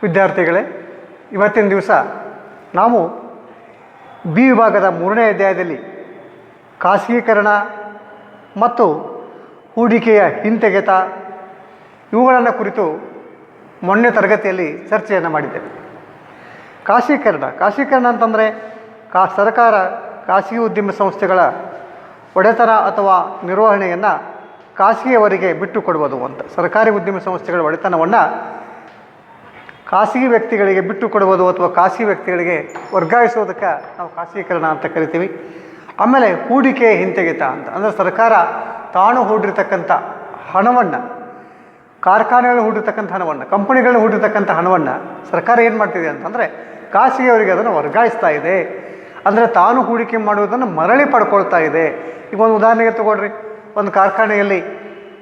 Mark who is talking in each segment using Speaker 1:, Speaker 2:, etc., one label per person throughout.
Speaker 1: ವಿದ್ಯಾರ್ಥಿಗಳೇ, ಇವತ್ತಿನ ದಿವಸ ನಾವು ಬಿ ವಿಭಾಗದ 3ನೇ ಅಧ್ಯಾಯದಲ್ಲಿ ಖಾಸಗೀಕರಣ ಮತ್ತು ಹೂಡಿಕೆಯ ಹಿಂತೆಗೆತ ಇವುಗಳನ್ನು ಕುರಿತು ಮೊನ್ನೆ ತರಗತಿಯಲ್ಲಿ ಚರ್ಚೆಯನ್ನು ಮಾಡಿದ್ದೇವೆ. ಖಾಸಗೀಕರಣ ಅಂತಂದರೆ ಸರ್ಕಾರ ಖಾಸಗಿ ಉದ್ಯಮ ಸಂಸ್ಥೆಗಳ ಒಡೆತನ ಅಥವಾ ನಿರ್ವಹಣೆಯನ್ನು ಖಾಸಗಿಯವರಿಗೆ ಬಿಟ್ಟು ಕೊಡುವುದು ಅಂತ. ಸರ್ಕಾರಿ ಉದ್ಯಮ ಸಂಸ್ಥೆಗಳ ಒಡೆತನವನ್ನು ಖಾಸಗಿ ವ್ಯಕ್ತಿಗಳಿಗೆ ಬಿಟ್ಟು ಕೊಡುವುದು ಅಥವಾ ಖಾಸಗಿ ವ್ಯಕ್ತಿಗಳಿಗೆ ವರ್ಗಾಯಿಸೋದಕ್ಕೆ ನಾವು ಖಾಸಗೀಕರಣ ಅಂತ ಕರಿತೀವಿ. ಆಮೇಲೆ ಹೂಡಿಕೆ ಹಿಂತೆಗೆತ ಅಂತ ಅಂದರೆ ಸರ್ಕಾರ ತಾನು ಹೂಡಿರ್ತಕ್ಕಂಥ ಹಣವನ್ನು, ಕಾರ್ಖಾನೆಗಳು ಹೂಡಿರ್ತಕ್ಕಂಥ ಹಣವನ್ನು, ಕಂಪನಿಗಳು ಹೂಡಿರ್ತಕ್ಕಂಥ ಹಣವನ್ನು ಸರ್ಕಾರ ಏನು ಮಾಡ್ತಿದೆ ಅಂತಂದರೆ ಖಾಸಗಿಯವರಿಗೆ ಅದನ್ನು ವರ್ಗಾಯಿಸ್ತಾ ಇದೆ. ಅಂದರೆ ತಾನು ಹೂಡಿಕೆ ಮಾಡುವುದನ್ನು ಮರಳಿ ಪಡ್ಕೊಳ್ತಾ ಇದೆ. ಈಗ ಒಂದು ಉದಾಹರಣೆಗೆ ತಗೊಳ್ರಿ, ಒಂದು ಕಾರ್ಖಾನೆಯಲ್ಲಿ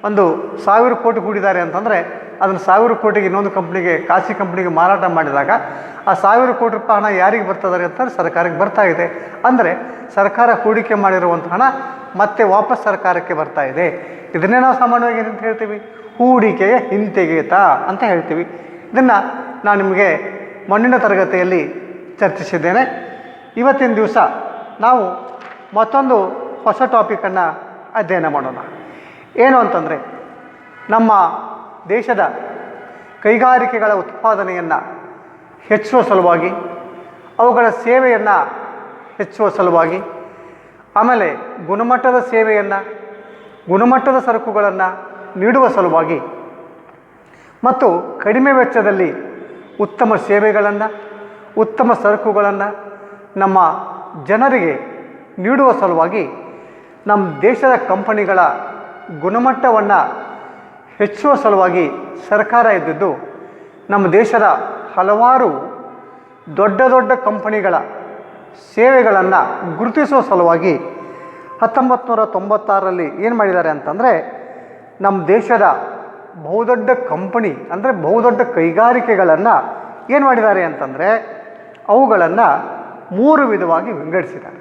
Speaker 1: 1,000 ಕೋಟಿ ಹೂಡಿದ್ದಾರೆ ಅಂತಂದರೆ ಅದನ್ನು 1,000 ಕೋಟಿಗೆ ಇನ್ನೊಂದು ಕಂಪ್ನಿಗೆ, ಖಾಸಗಿ ಕಂಪ್ನಿಗೆ ಮಾರಾಟ ಮಾಡಿದಾಗ ಆ 1,000 ಕೋಟಿ ರೂಪಾಯಿ ಹಣ ಯಾರಿಗೆ ಬರ್ತದೆ ಅಂತಂದರೆ ಸರ್ಕಾರಕ್ಕೆ ಬರ್ತಾ ಇದೆ. ಅಂದರೆ ಸರ್ಕಾರ ಹೂಡಿಕೆ ಮಾಡಿರುವಂಥ ಹಣ ಮತ್ತೆ ವಾಪಸ್ ಸರ್ಕಾರಕ್ಕೆ ಬರ್ತಾ ಇದೆ. ಇದನ್ನೇ ನಾವು ಸಾಮಾನ್ಯವಾಗಿ ಏನಂತ ಹೇಳ್ತೀವಿ? ಹೂಡಿಕೆಯ ಹಿಂತೆಗೆತ ಅಂತ ಹೇಳ್ತೀವಿ. ಇದನ್ನು ನಾನು ನಿಮಗೆ ಮೊನ್ನಿನ ತರಗತಿಯಲ್ಲಿ ಚರ್ಚಿಸಿದ್ದೇನೆ. ಇವತ್ತಿನ ದಿವಸ ನಾವು ಮತ್ತೊಂದು ಹೊಸ ಟಾಪಿಕನ್ನು ಅಧ್ಯಯನ ಮಾಡೋಣ. ಏನು ಅಂತಂದರೆ, ನಮ್ಮ ದೇಶದ ಕೈಗಾರಿಕೆಗಳ ಉತ್ಪಾದನೆಯನ್ನು ಹೆಚ್ಚಿಸುವ ಸಲುವಾಗಿ, ಅವುಗಳ ಸೇವೆಯನ್ನು ಹೆಚ್ಚಿಸುವ ಸಲುವಾಗಿ, ಆಮೇಲೆ ಗುಣಮಟ್ಟದ ಸೇವೆಯನ್ನು, ಗುಣಮಟ್ಟದ ಸರಕುಗಳನ್ನು ನೀಡುವ ಸಲುವಾಗಿ ಮತ್ತು ಕಡಿಮೆ ವೆಚ್ಚದಲ್ಲಿ ಉತ್ತಮ ಸೇವೆಗಳನ್ನು, ಉತ್ತಮ ಸರಕುಗಳನ್ನು ನಮ್ಮ ಜನರಿಗೆ ನೀಡುವ ಸಲುವಾಗಿ ನಮ್ಮ ದೇಶದ ಕಂಪನಿಗಳ ಗುಣಮಟ್ಟವನ್ನು ಹೆಚ್ಚಿಸುವ ಸಲುವಾಗಿ ಸರ್ಕಾರ ಇದ್ದಿದ್ದು ನಮ್ಮ ದೇಶದ ಹಲವಾರು ದೊಡ್ಡ ದೊಡ್ಡ ಕಂಪನಿಗಳ ಸೇವೆಗಳನ್ನು ಗುರುತಿಸುವ ಸಲುವಾಗಿ 1996ರಲ್ಲಿ ಏನು ಮಾಡಿದ್ದಾರೆ ಅಂತಂದರೆ, ನಮ್ಮ ದೇಶದ ಬಹುದೊಡ್ಡ ಕಂಪನಿ ಅಂದರೆ ಬಹುದೊಡ್ಡ ಕೈಗಾರಿಕೆಗಳನ್ನು ಏನು ಮಾಡಿದ್ದಾರೆ ಅಂತಂದರೆ ಅವುಗಳನ್ನು 3 ವಿಧವಾಗಿ ವಿಂಗಡಿಸಿದ್ದಾರೆ.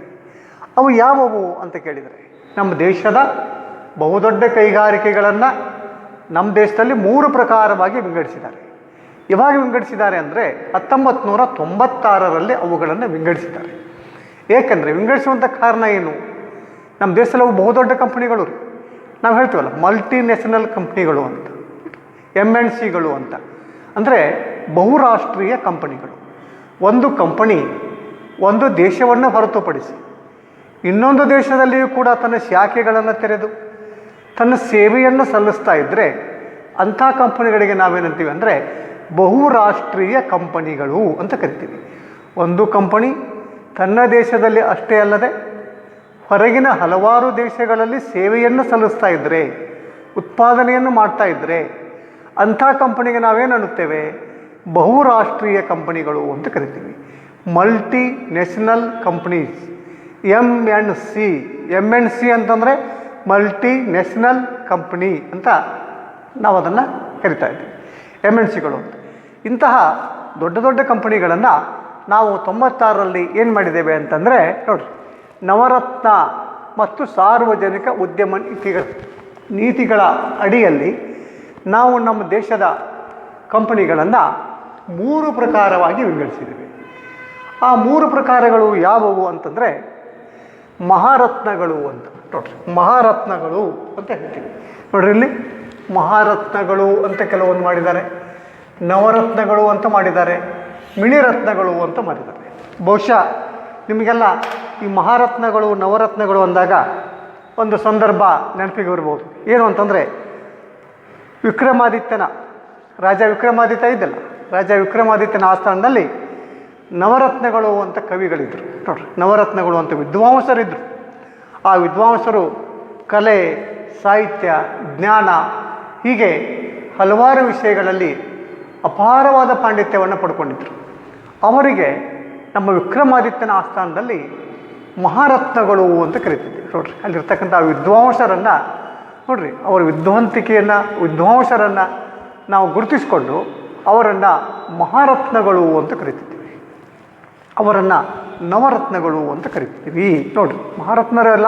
Speaker 1: ಅವು ಯಾವುವು ಅಂತ ಕೇಳಿದರೆ, ನಮ್ಮ ದೇಶದ ಬಹುದೊಡ್ಡ ಕೈಗಾರಿಕೆಗಳನ್ನು ನಮ್ಮ ದೇಶದಲ್ಲಿ 3 ಪ್ರಕಾರವಾಗಿ ವಿಂಗಡಿಸಿದ್ದಾರೆ. ಯಾವಾಗ ವಿಂಗಡಿಸಿದ್ದಾರೆ ಅಂದರೆ 1996ರಲ್ಲಿ ಅವುಗಳನ್ನು ವಿಂಗಡಿಸಿದ್ದಾರೆ. ಏಕೆಂದರೆ ವಿಂಗಡಿಸುವಂಥ ಕಾರಣ ಏನು? ನಮ್ಮ ದೇಶದಲ್ಲಿ ಅವು ಬಹುದೊಡ್ಡ ಕಂಪ್ನಿಗಳು ರೀ. ನಾವು ಹೇಳ್ತೀವಲ್ಲ, ಮಲ್ಟಿನ್ಯಾಷನಲ್ ಕಂಪ್ನಿಗಳು ಅಂತ, MNCಗಳು ಅಂತ. ಅಂದರೆ ಬಹುರಾಷ್ಟ್ರೀಯ ಕಂಪನಿಗಳು. ಒಂದು ಕಂಪನಿ ಒಂದು ದೇಶವನ್ನು ಹೊರತುಪಡಿಸಿ ಇನ್ನೊಂದು ದೇಶದಲ್ಲಿಯೂ ಕೂಡ ತನ್ನ ಶಾಖೆಗಳನ್ನು ತೆರೆದು ತನ್ನ ಸೇವೆಯನ್ನು ಸಲ್ಲಿಸ್ತಾ ಇದ್ದರೆ ಅಂಥ ಕಂಪನಿಗಳಿಗೆ ನಾವೇನಂತೀವಿ ಅಂದರೆ ಬಹುರಾಷ್ಟ್ರೀಯ ಕಂಪನಿಗಳು ಅಂತ ಕರಿತೀವಿ. ಒಂದು ಕಂಪನಿ ತನ್ನ ದೇಶದಲ್ಲಿ ಅಷ್ಟೇ ಅಲ್ಲದೆ ಹೊರಗಿನ ಹಲವಾರು ದೇಶಗಳಲ್ಲಿ ಸೇವೆಯನ್ನು ಸಲ್ಲಿಸ್ತಾ ಇದ್ದರೆ, ಉತ್ಪಾದನೆಯನ್ನು ಮಾಡ್ತಾ ಇದ್ದರೆ ಅಂಥ ಕಂಪನಿಗೆ ನಾವೇನು ಅನ್ನುತ್ತೇವೆ? ಬಹುರಾಷ್ಟ್ರೀಯ ಕಂಪನಿಗಳು ಅಂತ ಕರಿತೀವಿ. ಮಲ್ಟಿ ನ್ಯಾಷನಲ್ ಕಂಪ್ನೀಸ್, MNC ಅಂತಂದರೆ ಮಲ್ಟಿ ನ್ಯಾಷನಲ್ ಕಂಪ್ನಿ ಅಂತ ನಾವು ಅದನ್ನು ಕರಿತಾ ಇದ್ದೀವಿ, MNCಗಳು ಅಂತ. ಇಂತಹ ದೊಡ್ಡ ದೊಡ್ಡ ಕಂಪನಿಗಳನ್ನು ನಾವು 96ರಲ್ಲಿ ಏನು ಮಾಡಿದ್ದೇವೆ ಅಂತಂದರೆ, ನೋಡಿರಿ, ನವರತ್ನ ಮತ್ತು ಸಾರ್ವಜನಿಕ ಉದ್ಯಮ ನೀತಿಗಳ ಅಡಿಯಲ್ಲಿ ನಾವು ನಮ್ಮ ದೇಶದ ಕಂಪನಿಗಳನ್ನು 3 ಪ್ರಕಾರವಾಗಿ ವಿಂಗಡಿಸಿದ್ದೇವೆ. ಆ 3 ಪ್ರಕಾರಗಳು ಯಾವುವು ಅಂತಂದರೆ ಮಹಾರತ್ನಗಳು ಅಂತ. ನೋಡ್ರಿ, ಮಹಾರತ್ನಗಳು ಅಂತ ಹೇಳ್ತೀವಿ. ನೋಡ್ರಿ, ಇಲ್ಲಿ ಮಹಾರತ್ನಗಳು ಅಂತ ಕೆಲವೊಂದು ಮಾಡಿದ್ದಾರೆ, ನವರತ್ನಗಳು ಅಂತ ಮಾಡಿದ್ದಾರೆ, ಮಿಣಿರತ್ನಗಳು ಅಂತ ಮಾಡಿದ್ದಾರೆ. ಬಹುಶಃ ನಿಮಗೆಲ್ಲ ಈ ಮಹಾರತ್ನಗಳು ನವರತ್ನಗಳು ಅಂದಾಗ ಒಂದು ಸಂದರ್ಭ ನೆನಪಿಗೆ ಬರ್ಬೋದು. ಏನು ಅಂತಂದರೆ, ರಾಜ ವಿಕ್ರಮಾದಿತ್ಯ ಇದ್ದಲ್ಲ, ರಾಜ ವಿಕ್ರಮಾದಿತ್ಯನ ಆಸ್ಥಾನದಲ್ಲಿ ನವರತ್ನಗಳು ಅಂತ ಕವಿಗಳಿದ್ದರು. ನೋಡ್ರಿ, ನವರತ್ನಗಳು ಅಂತ ವಿದ್ವಾಂಸರಿದ್ದರು. ಆ ವಿದ್ವಾಂಸರು ಕಲೆ, ಸಾಹಿತ್ಯ, ಜ್ಞಾನ ಹೀಗೆ ಹಲವಾರು ವಿಷಯಗಳಲ್ಲಿ ಅಪಾರವಾದ ಪಾಂಡಿತ್ಯವನ್ನು ಪಡ್ಕೊಂಡಿದ್ದರು. ಅವರಿಗೆ ನಮ್ಮ ವಿಕ್ರಮಾದಿತ್ಯನ ಆಸ್ಥಾನದಲ್ಲಿ ಮಹಾರತ್ನಗಳು ಅಂತ ಕರಿತಿದ್ವಿ. ನೋಡ್ರಿ, ಅಲ್ಲಿರ್ತಕ್ಕಂಥ ವಿದ್ವಾಂಸರನ್ನು ನೋಡ್ರಿ, ಅವರ ವಿದ್ವಾಂಸರನ್ನು ನಾವು ಗುರುತಿಸಿಕೊಂಡು ಅವರನ್ನು ಮಹಾರತ್ನಗಳು ಅಂತ ಕರಿತಿದ್ವಿ. ಅವರನ್ನು ನವರತ್ನಗಳು ಅಂತ ಕರಿತೀವಿ. ನೋಡಿರಿ, ಮಹಾರತ್ನರೆಲ್ಲ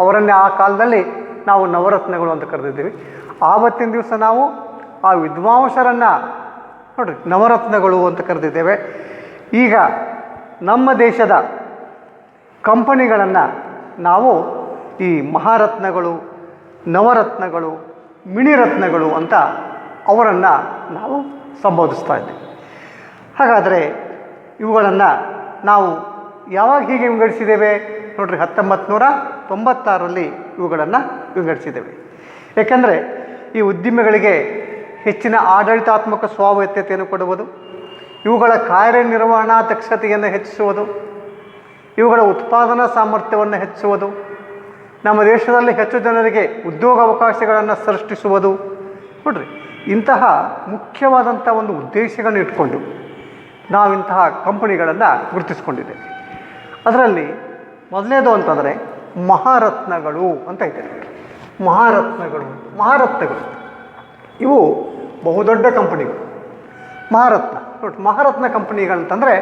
Speaker 1: ಅವರನ್ನೇ ಆ ಕಾಲದಲ್ಲಿ ನಾವು ನವರತ್ನಗಳು ಅಂತ ಕರೆದಿದ್ದೀವಿ. ಆವತ್ತಿನ ದಿವಸ ನಾವು ಆ ವಿದ್ವಾಂಸರನ್ನು ನೋಡಿರಿ ನವರತ್ನಗಳು ಅಂತ ಕರೆದಿದ್ದೇವೆ. ಈಗ ನಮ್ಮ ದೇಶದ ಕಂಪನಿಗಳನ್ನು ನಾವು ಈ ಮಹಾರತ್ನಗಳು, ನವರತ್ನಗಳು, ಮಿಣಿರತ್ನಗಳು ಅಂತ ಅವರನ್ನು ನಾವು ಸಂಬೋಧಿಸ್ತಾ ಇದ್ದೀವಿ. ಹಾಗಾದರೆ ಇವುಗಳನ್ನು ನಾವು ಯಾವಾಗ ಹೀಗೆ ವಿಂಗಡಿಸಿದ್ದೇವೆ ನೋಡಿರಿ, 1996ರಲ್ಲಿ ಇವುಗಳನ್ನು ವಿಂಗಡಿಸಿದ್ದೇವೆ. ಏಕೆಂದರೆ ಈ ಉದ್ದಿಮೆಗಳಿಗೆ ಹೆಚ್ಚಿನ ಆಡಳಿತಾತ್ಮಕ ಸ್ವಾಯತ್ತತೆಯನ್ನು ಕೊಡುವುದು, ಇವುಗಳ ಕಾರ್ಯನಿರ್ವಹಣಾ ದಕ್ಷತೆಯನ್ನು ಹೆಚ್ಚಿಸುವುದು, ಇವುಗಳ ಉತ್ಪಾದನಾ ಸಾಮರ್ಥ್ಯವನ್ನು ಹೆಚ್ಚಿಸುವುದು, ನಮ್ಮ ದೇಶದಲ್ಲಿ ಹೆಚ್ಚು ಜನರಿಗೆ ಉದ್ಯೋಗಾವಕಾಶಗಳನ್ನು ಸೃಷ್ಟಿಸುವುದು, ನೋಡಿರಿ ಇಂತಹ ಮುಖ್ಯವಾದಂಥ ಒಂದು ಉದ್ದೇಶಗಳನ್ನು ಇಟ್ಕೊಂಡು ನಾವಿಂತಹ ಕಂಪನಿಗಳನ್ನು ಗುರುತಿಸ್ಕೊಂಡಿದ್ದೇವೆ. ಅದರಲ್ಲಿ ಮೊದಲನೇದು ಅಂತಂದರೆ ಮಹಾರತ್ನಗಳು ಅಂತ ಇದೆ. ಮಹಾರತ್ನಗಳು ಇವು ಬಹುದೊಡ್ಡ ಕಂಪನಿಗಳು. ನೋಡಿ, ಮಹಾರತ್ನ ಕಂಪನಿಗಳಂತಂದರೆ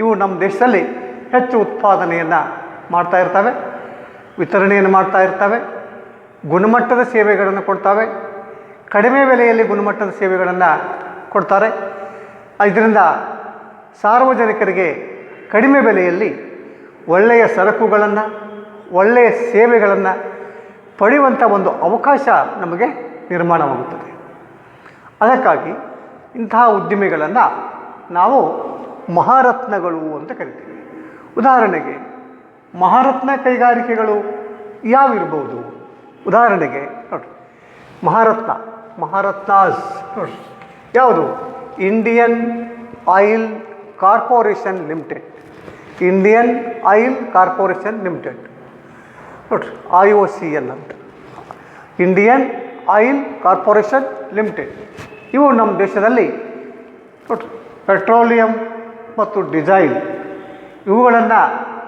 Speaker 1: ಇವು ನಮ್ಮ ದೇಶದಲ್ಲಿ ಹೆಚ್ಚು ಉತ್ಪಾದನೆಯನ್ನು ಮಾಡ್ತಾ ಇರ್ತವೆ, ವಿತರಣೆಯನ್ನು ಮಾಡ್ತಾ ಇರ್ತವೆ, ಗುಣಮಟ್ಟದ ಸೇವೆಗಳನ್ನು ಕೊಡ್ತವೆ, ಕಡಿಮೆ ಬೆಲೆಯಲ್ಲಿ ಗುಣಮಟ್ಟದ ಸೇವೆಗಳನ್ನು ಕೊಡ್ತಾರೆ. ಇದರಿಂದ ಸಾರ್ವಜನಿಕರಿಗೆ ಕಡಿಮೆ ಬೆಲೆಯಲ್ಲಿ ಒಳ್ಳೆಯ ಸರಕುಗಳನ್ನು, ಒಳ್ಳೆಯ ಸೇವೆಗಳನ್ನು ಪಡೆಯುವಂಥ ಒಂದು ಅವಕಾಶ ನಮಗೆ ನಿರ್ಮಾಣವಾಗುತ್ತದೆ. ಅದಕ್ಕಾಗಿ ಇಂತಹ ಉದ್ದಿಮೆಗಳನ್ನು ನಾವು ಮಹಾರತ್ನಗಳು ಅಂತ ಕರಿತೀವಿ. ಉದಾಹರಣೆಗೆ ಮಹಾರತ್ನ ಕೈಗಾರಿಕೆಗಳು ಯಾವಿರ್ಬೋದು? ಉದಾಹರಣೆಗೆ ನೋಡಿ, ಮಹಾರತ್ನಾಸ್ ನೋಡಿ ಯಾವುದು? Indian oil corporation limited, Indian oil corporation limited ನೋಡಿರಿ, IOCL ಅಂತ, ಇಂಡಿಯನ್ ಆಯಿಲ್ ಕಾರ್ಪೊರೇಷನ್ ಲಿಮಿಟೆಡ್. ಇವು ನಮ್ಮ ದೇಶದಲ್ಲಿ ನೋಡಿರಿ ಪೆಟ್ರೋಲಿಯಂ ಮತ್ತು ಡೀಸೆಲ್ ಇವುಗಳನ್ನು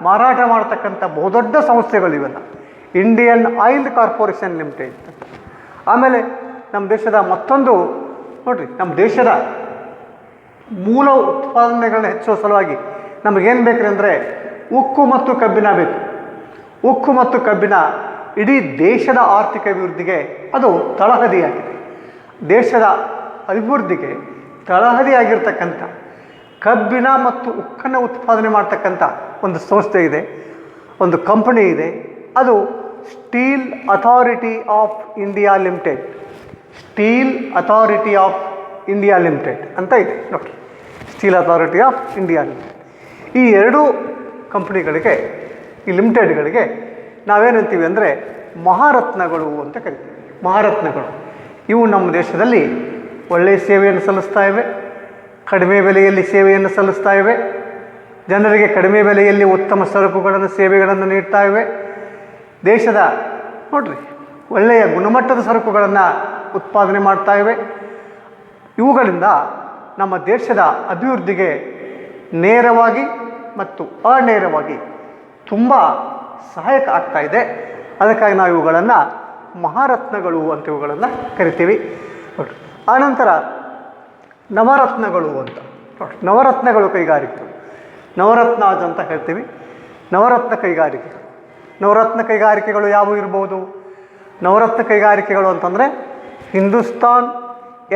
Speaker 1: ಮಾರಾಟ ಮಾಡ್ತಕ್ಕಂಥ ಬಹುದೊಡ್ಡ ಸಂಸ್ಥೆಗಳು ಇವೆಲ್ಲ, ಇಂಡಿಯನ್ ಆಯಿಲ್ ಕಾರ್ಪೊರೇಷನ್ ಲಿಮಿಟೆಡ್. ಆಮೇಲೆ ನಮ್ಮ ದೇಶದ ಮತ್ತೊಂದು ನೋಡಿರಿ, ನಮ್ಮ ದೇಶದ ಮೂಲ ಉತ್ಪಾದನೆಗಳನ್ನ ಹೆಚ್ಚಿಸುವ ಸಲುವಾಗಿ ನಮಗೇನು ಬೇಕ್ರಿ ಅಂದರೆ ಉಕ್ಕು ಮತ್ತು ಕಬ್ಬಿಣ ಬೇಕು. ಉಕ್ಕು ಮತ್ತು ಕಬ್ಬಿಣ ಇಡೀ ದೇಶದ ಆರ್ಥಿಕ ಅಭಿವೃದ್ಧಿಗೆ ಅದು ತಳಹದಿಯಾಗಿದೆ. ದೇಶದ ಅಭಿವೃದ್ಧಿಗೆ ತಳಹದಿಯಾಗಿರ್ತಕ್ಕಂಥ ಕಬ್ಬಿಣ ಮತ್ತು ಉಕ್ಕನ್ನು ಉತ್ಪಾದನೆ ಮಾಡ್ತಕ್ಕಂಥ ಒಂದು ಸಂಸ್ಥೆ ಇದೆ, ಒಂದು ಕಂಪನಿ ಇದೆ. ಅದು steel authority of India limited, steel authority of India limited ಅಂತ ಇದೆ ನೋಡಿ, steel authority of India limited. ಈ ಎರಡೂ ಕಂಪ್ನಿಗಳಿಗೆ, ಈ ಲಿಮಿಟೆಡ್ಗಳಿಗೆ ನಾವೇನಂತೀವಿ ಅಂದರೆ ಮಹಾರತ್ನಗಳು ಅಂತ ಕರಿತೀವಿ. ಮಹಾರತ್ನಗಳು ಇವು ನಮ್ಮ ದೇಶದಲ್ಲಿ ಒಳ್ಳೆಯ ಸೇವೆಯನ್ನು ಸಲ್ಲಿಸ್ತಾ ಇವೆ, ಕಡಿಮೆ ಬೆಲೆಯಲ್ಲಿ ಸೇವೆಯನ್ನು ಸಲ್ಲಿಸ್ತಾ ಇವೆ, ಜನರಿಗೆ ಕಡಿಮೆ ಬೆಲೆಯಲ್ಲಿ ಉತ್ತಮ ಸರಕುಗಳನ್ನು, ಸೇವೆಗಳನ್ನು ನೀಡ್ತಾ ಇವೆ. ದೇಶದ ನೋಡಿರಿ ಒಳ್ಳೆಯ ಗುಣಮಟ್ಟದ ಸರಕುಗಳನ್ನು ಉತ್ಪಾದನೆ ಮಾಡ್ತಾ ಇವೆ. ಇವುಗಳಿಂದ ನಮ್ಮ ದೇಶದ ಅಭಿವೃದ್ಧಿಗೆ ನೇರವಾಗಿ ಮತ್ತು ಅನೇರವಾಗಿ ತುಂಬ ಸಹಾಯಕ ಆಗ್ತಾ ಇದೆ. ಅದಕ್ಕಾಗಿ ನಾವು ಇವುಗಳನ್ನು ಮಹಾರತ್ನಗಳು ಅಂತ ಇವುಗಳನ್ನು ಕರಿತೀವಿ. ನೋಡಿ, ಆನಂತರ ನವರತ್ನಗಳು ಅಂತ ನೋಡಿ, ನವರತ್ನಗಳು ಕೈಗಾರಿಕೆಗಳು, ನವರತ್ನಾಜ್ ಅಂತ ಹೇಳ್ತೀವಿ. ನವರತ್ನ ಕೈಗಾರಿಕೆಗಳು ಯಾವುವು ಇರ್ಬೋದು? ನವರತ್ನ ಕೈಗಾರಿಕೆಗಳು ಅಂತಂದರೆ Hindustan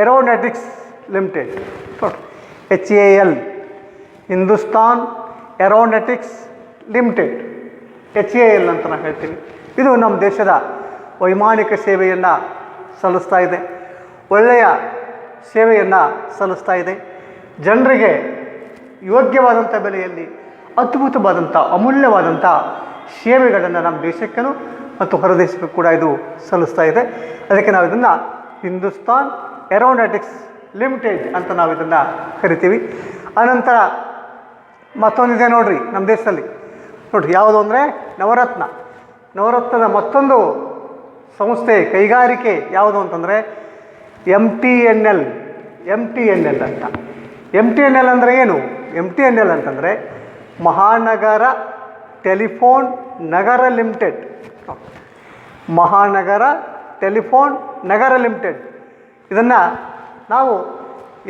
Speaker 1: aeronautics limited, HAL, Hindustan aeronautics limited, HAL ಅಂತ ನಾವು ಹೇಳ್ತೀವಿ. ಇದು ನಮ್ಮ ದೇಶದ ವೈಮಾನಿಕ ಸೇವೆಯನ್ನು ಸಲ್ಲಿಸ್ತಾ ಇದೆ, ಒಳ್ಳೆಯ ಸೇವೆಯನ್ನು ಸಲ್ಲಿಸ್ತಾ ಇದೆ. ಜನರಿಗೆ ಯೋಗ್ಯವಾದಂಥ ಬೆಲೆಯಲ್ಲಿ ಅದ್ಭುತವಾದಂಥ ಅಮೂಲ್ಯವಾದಂಥ ಸೇವೆಗಳನ್ನು ನಮ್ಮ ದೇಶಕ್ಕೂ ಮತ್ತು ಹೊರದೇಶಕ್ಕೂ ಕೂಡ ಇದು ಸಲ್ಲಿಸ್ತಾ ಇದೆ. ಅದಕ್ಕೆ ನಾವು ಇದನ್ನು ಹಿಂದೂಸ್ತಾನ್ ಏರೋನಾಟಿಕ್ಸ್ ಲಿಮಿಟೆಡ್ ಅಂತ ನಾವು ಇದನ್ನು ಕರಿತೀವಿ. ಆನಂತರ ಮತ್ತೊಂದಿದೆ ನೋಡಿರಿ ನಮ್ಮ ದೇಶದಲ್ಲಿ, ನೋಡಿರಿ ಯಾವುದು ಅಂದರೆ ನವರತ್ನದ ಮತ್ತೊಂದು ಸಂಸ್ಥೆ ಕೈಗಾರಿಕೆ ಯಾವುದು ಅಂತಂದರೆ MTNL ಅಂತ. MTNL ಅಂದರೆ ಏನು? MTNL ಅಂತಂದರೆ ಮಹಾನಗರ ಟೆಲಿಫೋನ್ ನಗರ ಲಿಮಿಟೆಡ್, ಮಹಾನಗರ ಟೆಲಿಫೋನ್ ನಗರ ಲಿಮಿಟೆಡ್. ಇದನ್ನು ನಾವು